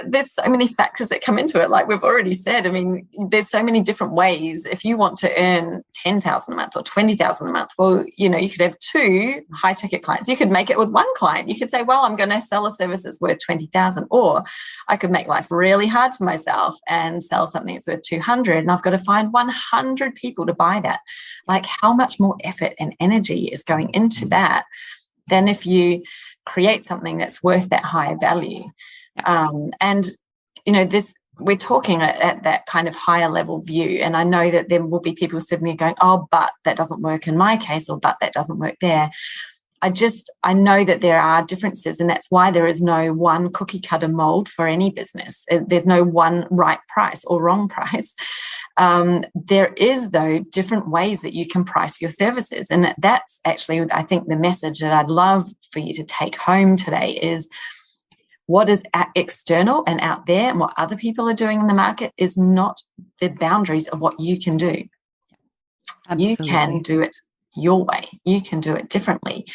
[SPEAKER 1] there's so many factors that come into it. Like we've already said, I mean, there's so many different ways. If you want to earn $10,000 a month or $20,000 a month, well, you could have 2 high ticket clients. You could make it with 1 client. You could say, well, I'm going to sell a service that's worth $20,000, or I could make life really hard for myself and sell something that's worth $200, and I've got to find 100 people to buy that. Like, how much more effort and energy is going into that than if you create something that's worth that higher value? And this, we're talking at that kind of higher level view. And I know that there will be people sitting there going, oh, but that doesn't work in my case, or but that doesn't work there. I know that there are differences, and that's why there is no one cookie cutter mold for any business. There's no one right price or wrong price. There is, though, different ways that you can price your services. And that's actually, I think, the message that I'd love for you to take home today is, what is external and out there and what other people are doing in the market is not the boundaries of what you can do. Absolutely. You can do it your way. You can do it differently.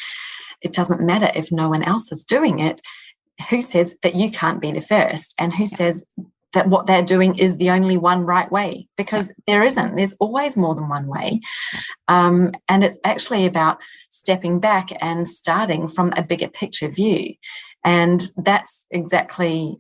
[SPEAKER 1] It doesn't matter if no one else is doing it. Who says that you can't be the first? And who says that what they're doing is the only one right way? Because there isn't. There's always more than one way. And it's actually about stepping back and starting from a bigger picture view. And that's exactly,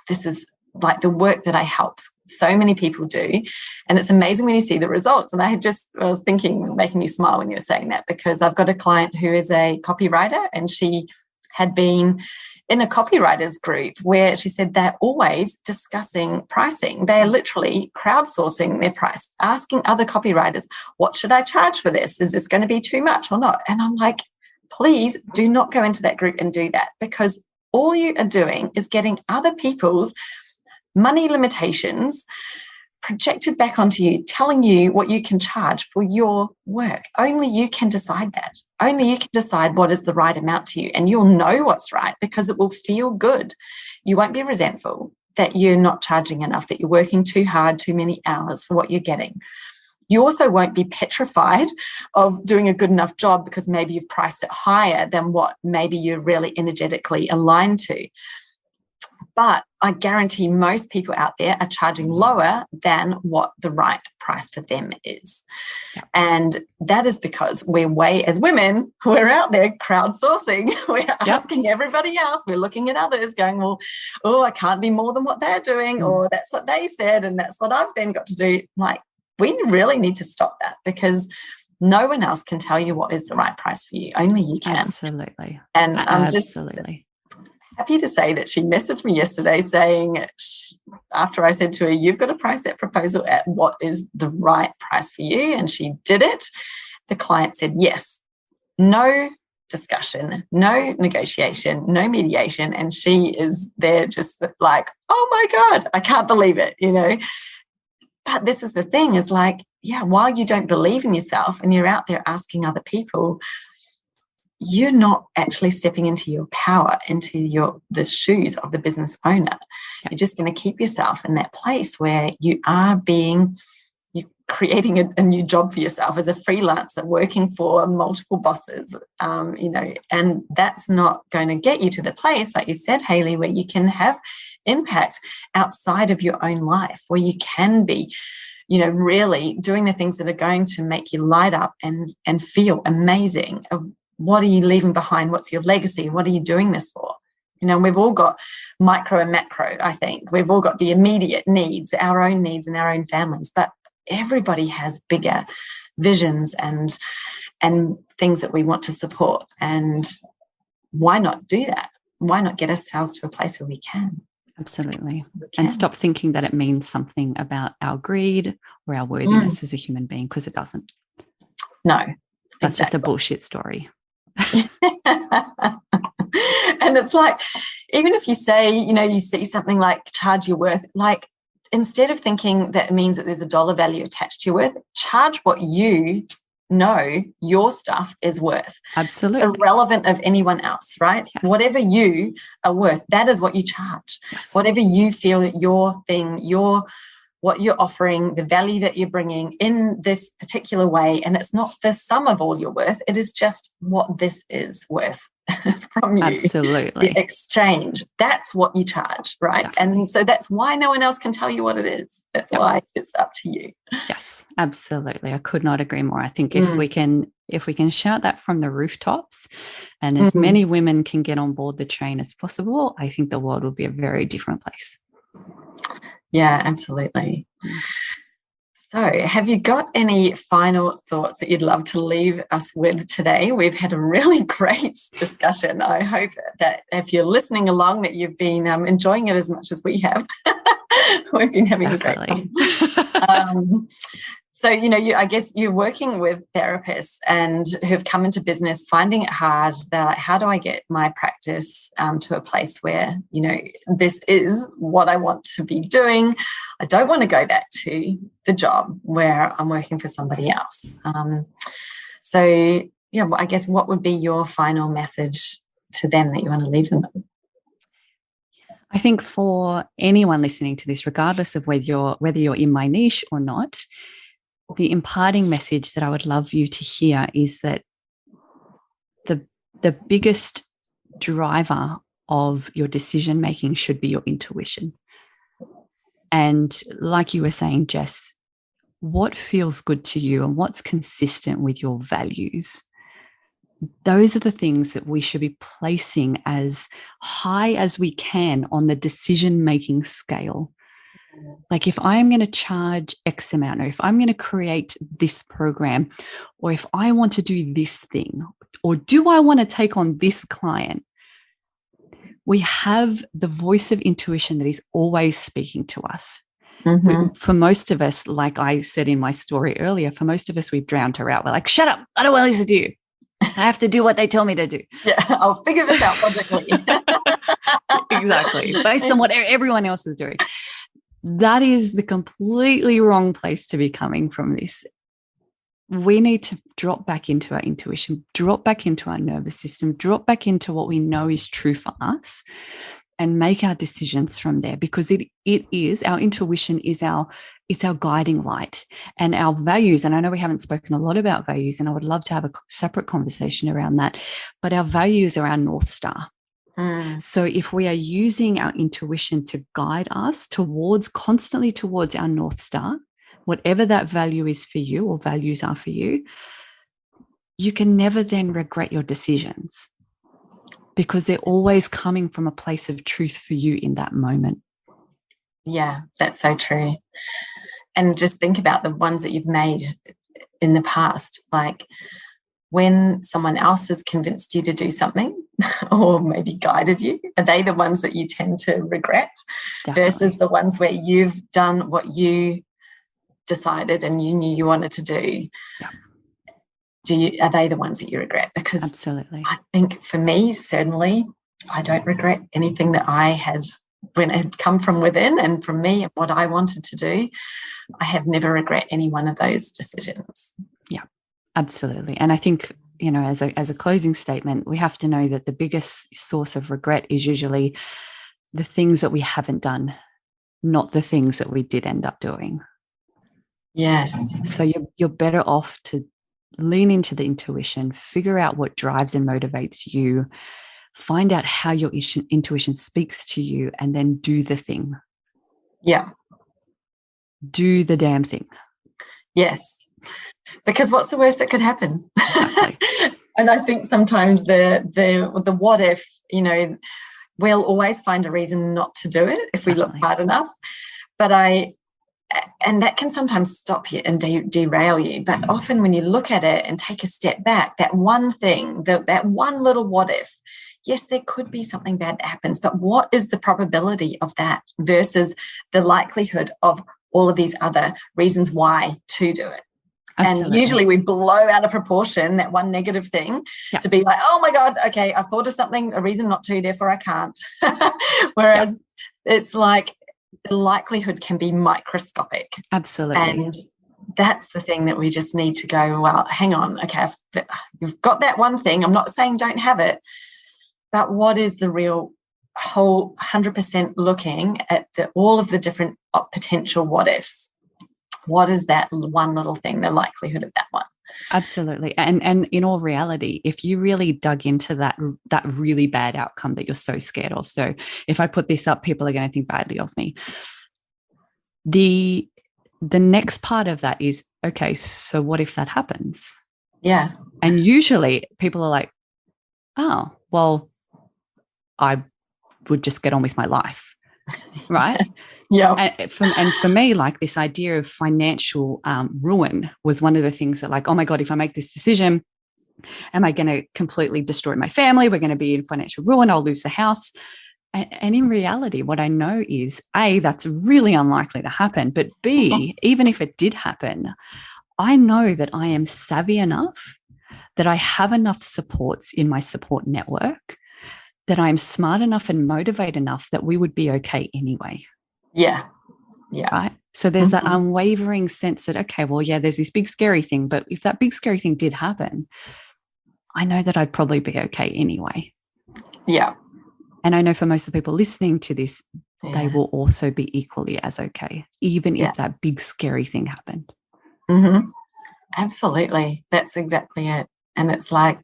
[SPEAKER 1] this is like the work that I help so many people do. And it's amazing when you see the results. And I was thinking, it was making me smile when you were saying that, because I've got a client who is a copywriter, and she had been in a copywriters group where she said they're always discussing pricing. They are literally crowdsourcing their price, asking other copywriters, what should I charge for this? Is this going to be too much or not? And I'm like, please do not go into that group and do that, because all you are doing is getting other people's money limitations projected back onto you, telling you what you can charge for your work. Only you can decide that. Only you can decide what is the right amount to you, and you'll know what's right because it will feel good. You won't be resentful that you're not charging enough, that you're working too hard, too many hours for what you're getting. You also won't be petrified of doing a good enough job because maybe you've priced it higher than what maybe you're really energetically aligned to. But I guarantee most people out there are charging lower than what the right price for them is. Yep. And that is because as women, we're out there crowdsourcing. We're asking everybody else. We're looking at others going, well, I can't be more than what they're doing, or that's what they said, and that's what I've then got to do. Like, we really need to stop that, because no one else can tell you what is the right price for you. Only you can.
[SPEAKER 2] Absolutely.
[SPEAKER 1] And I'm just happy to say that she messaged me yesterday saying, after I said to her, you've got to price that proposal at what is the right price for you. And she did it. The client said yes. No discussion, no negotiation, no mediation. And she is there just like, oh my God, I can't believe it, But this is the thing, is like, while you don't believe in yourself and you're out there asking other people, you're not actually stepping into your power, into the shoes of the business owner. You're just going to keep yourself in that place where you're creating a new job for yourself as a freelancer, working for multiple bosses, and that's not going to get you to the place, like you said, Hayley, where you can have impact outside of your own life, where you can be, really doing the things that are going to make you light up and feel amazing. What are you leaving behind? What's your legacy? What are you doing this for? We've all got micro and macro, I think. We've all got the immediate needs, our own needs and our own families, but everybody has bigger visions and things that we want to support. And why not do that? Why not get ourselves to a place where we can?
[SPEAKER 2] Absolutely. And stop thinking that it means something about our greed or our worthiness as a human being, because it doesn't.
[SPEAKER 1] No.
[SPEAKER 2] That's just a bullshit story.
[SPEAKER 1] And it's like, even if you say, you see something like charge your worth, like, instead of thinking that it means that there's a dollar value attached to your worth, charge what you know your stuff is worth.
[SPEAKER 2] Absolutely.
[SPEAKER 1] It's irrelevant of anyone else, right?
[SPEAKER 2] Yes.
[SPEAKER 1] Whatever you are worth, that is what you charge.
[SPEAKER 2] Yes.
[SPEAKER 1] Whatever you feel that your thing, what you're offering, the value that you're bringing in this particular way, and it's not the sum of all your worth, it is just what this is worth from you.
[SPEAKER 2] Absolutely.
[SPEAKER 1] The exchange, that's what you charge, right? Definitely. And so that's why no one else can tell you what it is. That's why it's up to you.
[SPEAKER 2] Yes, absolutely. I could not agree more. I think if we can shout that from the rooftops and as many women can get on board the train as possible, I think the world will be a very different place.
[SPEAKER 1] Yeah, absolutely. So have you got any final thoughts that you'd love to leave us with today? We've had a really great discussion. I hope that if you're listening along that you've been enjoying it as much as we have. We've been having
[SPEAKER 2] Definitely.
[SPEAKER 1] a great time. So, I guess you're working with therapists and who've come into business finding it hard. They're like, how do I get my practice to a place where, this is what I want to be doing. I don't want to go back to the job where I'm working for somebody else. I guess what would be your final message to them that you want to leave them with?
[SPEAKER 2] I think for anyone listening to this, regardless of whether you're in my niche or not, the imparting message that I would love you to hear is that the biggest driver of your decision making should be your intuition. And like you were saying, Jess, what feels good to you and what's consistent with your values? Those are the things that we should be placing as high as we can on the decision-making scale. Like if I'm going to charge X amount, or if I'm going to create this program, or if I want to do this thing, or do I want to take on this client? We have the voice of intuition that is always speaking to us. For most of us, like I said in my story earlier, for most of us, we've drowned her out. We're like, shut up, I don't want to listen to you. I have to do what they tell me to do.
[SPEAKER 1] Yeah, I'll figure this out logically.
[SPEAKER 2] Exactly, based on what everyone else is doing. That is the completely wrong place to be coming from this. We need to drop back into our intuition, drop back into our nervous system, drop back into what we know is true for us and make our decisions from there, because it is, our intuition is it's our guiding light, and our values. And I know we haven't spoken a lot about values, and I would love to have a separate conversation around that, but our values are our North Star. So if we are using our intuition to guide us constantly towards our North Star, whatever that value is for you or values are for you, you can never then regret your decisions, because they're always coming from a place of truth for you in that moment.
[SPEAKER 1] Yeah, that's so true. And just think about the ones that you've made in the past, like when someone else has convinced you to do something or maybe guided you, are they the ones that you tend to regret? Definitely. Versus the ones where you've done what you decided and you knew you wanted to do? Yeah. Are they the ones that you regret? Because
[SPEAKER 2] absolutely,
[SPEAKER 1] I think for me, certainly, I don't regret anything that I had when it had come from within and from me and what I wanted to do. I have never regret any one of those decisions.
[SPEAKER 2] Yeah, absolutely. And I think, as a closing statement, we have to know that the biggest source of regret is usually the things that we haven't done, not the things that we did end up doing.
[SPEAKER 1] Yes.
[SPEAKER 2] So you're better off to lean into the intuition, figure out what drives and motivates you, find out how your intuition speaks to you, and then do the thing.
[SPEAKER 1] Yeah.
[SPEAKER 2] Do the damn thing.
[SPEAKER 1] Yes. Because what's the worst that could happen?
[SPEAKER 2] Exactly.
[SPEAKER 1] And I think sometimes the what if, we'll always find a reason not to do it if we look hard enough. But I And that can sometimes stop you and derail you. But often when you look at it and take a step back, that one thing, that one little what if, yes, there could be something bad that happens, but what is the probability of that versus the likelihood of all of these other reasons why to do it? Absolutely. And usually we blow out of proportion that one negative thing to be like, oh my God, okay, I've thought of something, a reason not to, therefore I can't. Whereas it's like the likelihood can be microscopic.
[SPEAKER 2] Absolutely.
[SPEAKER 1] And that's the thing that we just need to go, well, hang on, okay, you've got that one thing. I'm not saying don't have it, but what is the real whole 100% looking at all of the different potential what ifs? What is that one little thing, the likelihood of that one?
[SPEAKER 2] Absolutely. And in all reality, if you really dug into that really bad outcome that you're so scared of, so if I put this up, people are going to think badly of me. The next part of that is, okay, so what if that happens?
[SPEAKER 1] Yeah.
[SPEAKER 2] And usually people are like, oh, well, I would just get on with my life. Right?
[SPEAKER 1] Yeah.
[SPEAKER 2] And for me, like this idea of financial ruin was one of the things that, like, oh my God, if I make this decision, am I going to completely destroy my family? We're going to be in financial ruin. I'll lose the house. And in reality, what I know is, A, that's really unlikely to happen. But B, even if it did happen, I know that I am savvy enough, that I have enough supports in my support network, that I'm smart enough and motivated enough that we would be okay anyway.
[SPEAKER 1] Yeah. Yeah.
[SPEAKER 2] Right. So there's that unwavering sense that, okay, well, yeah, there's this big scary thing, but if that big scary thing did happen, I know that I'd probably be okay anyway.
[SPEAKER 1] Yeah.
[SPEAKER 2] And I know for most of the people listening to this, they will also be equally as okay, even if that big scary thing happened.
[SPEAKER 1] Mm-hmm. Absolutely. That's exactly it. And it's like,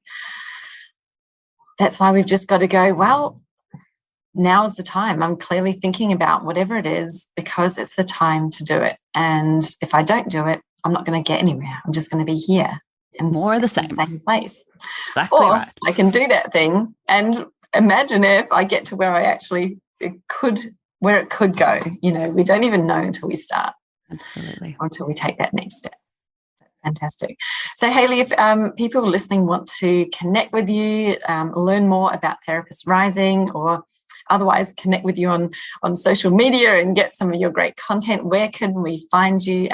[SPEAKER 1] that's why we've just got to go, well, now's the time. I'm clearly thinking about whatever it is because it's the time to do it. And if I don't do it, I'm not going to get anywhere. I'm just going to be here. And
[SPEAKER 2] more of the same
[SPEAKER 1] place.
[SPEAKER 2] Exactly
[SPEAKER 1] or
[SPEAKER 2] right.
[SPEAKER 1] I can do that thing and imagine if I get to where where it could go. You know, we don't even know until we start.
[SPEAKER 2] Absolutely.
[SPEAKER 1] Or until we take that next step. Fantastic. So, Hayley, if people listening want to connect with you, learn more about Therapist Rising, or otherwise connect with you on social media and get some of your great content, where can we find you?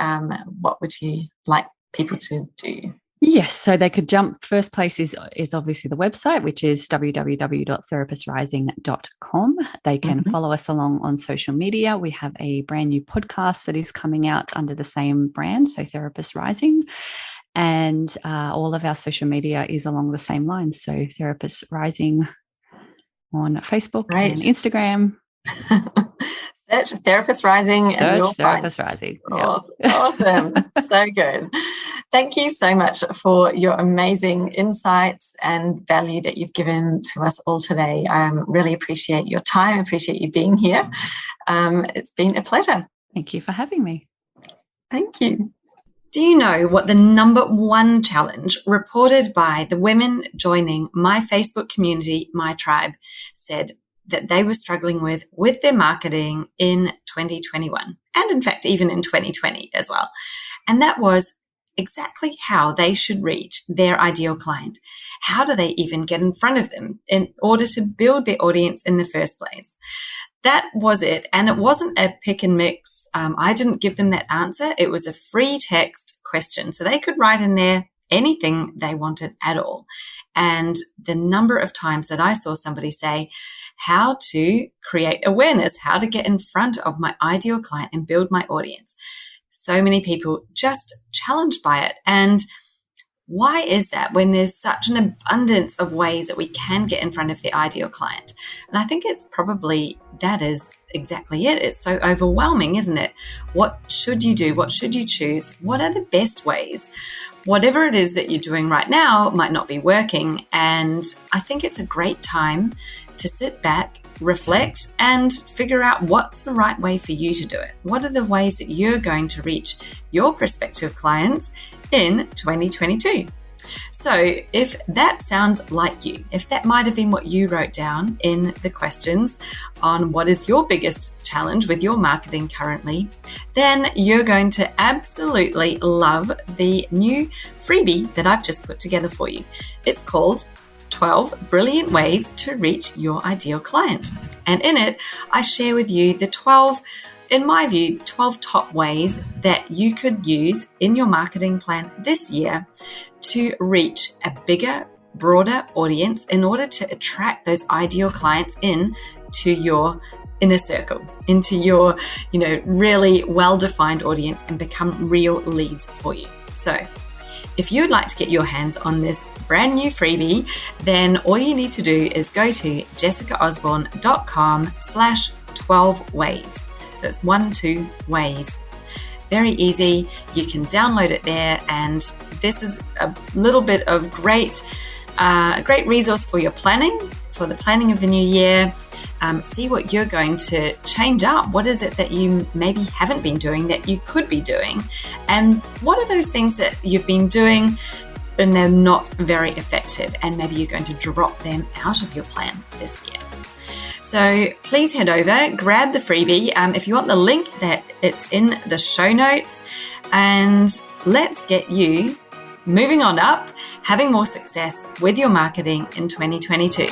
[SPEAKER 1] What would you like people to do?
[SPEAKER 2] Yes, so they could jump. First place is obviously the website, which is www.therapistrising.com. They can follow us along on social media. We have a brand new podcast that is coming out under the same brand, so Therapist Rising. And all of our social media is along the same lines. So Therapist Rising on Facebook and Instagram.
[SPEAKER 1] Search Therapist Rising.
[SPEAKER 2] Search Therapist Rising.
[SPEAKER 1] Awesome. So good. Thank you so much for your amazing insights and value that you've given to us all today. I really appreciate your time. I appreciate you being here. It's been a pleasure.
[SPEAKER 2] Thank you for having me.
[SPEAKER 1] Thank you. Do you know what the number one challenge reported by the women joining my Facebook community, My Tribe, said that they were struggling with their marketing in 2021, and in fact, even in 2020 as well? And that was exactly how they should reach their ideal client. How do they even get in front of them in order to build their audience in the first place? That was it. And it wasn't a pick and mix. I didn't give them that answer. It was a free text question. So they could write in there anything they wanted at all. And the number of times that I saw somebody say, how to create awareness, how to get in front of my ideal client and build my audience. So many people just challenged by it. And why is that when there's such an abundance of ways that we can get in front of the ideal client? And I think it's probably that is exactly it. It's so overwhelming, isn't it? What should you do? What should you choose? What are the best ways? Whatever it is that you're doing right now might not be working. And I think it's a great time to sit back, reflect, and figure out what's the right way for you to do it. What are the ways that you're going to reach your prospective clients in 2022? So if that sounds like you, if that might have been what you wrote down in the questions on what is your biggest challenge with your marketing currently, then you're going to absolutely love the new freebie that I've just put together for you. It's called 12 Brilliant Ways to Reach Your Ideal Client. And in it, I share with you the 12, in my view, 12 top ways that you could use in your marketing plan this year to reach a bigger, broader audience in order to attract those ideal clients in to your inner circle, into your, really well-defined audience and become real leads for you. So if you'd like to get your hands on this brand new freebie, then all you need to do is go to jessicaosborne.com/12 ways. So it's 12 ways. Very easy. You can download it there, and this is a little bit of great resource for your planning, for the planning of the new year. See what you're going to change up. What is it that you maybe haven't been doing that you could be doing? And what are those things that you've been doing and they're not very effective, and maybe you're going to drop them out of your plan this year? So please head over, grab the freebie. If you want the link, that it's in the show notes, and let's get you moving on up, having more success with your marketing in 2022.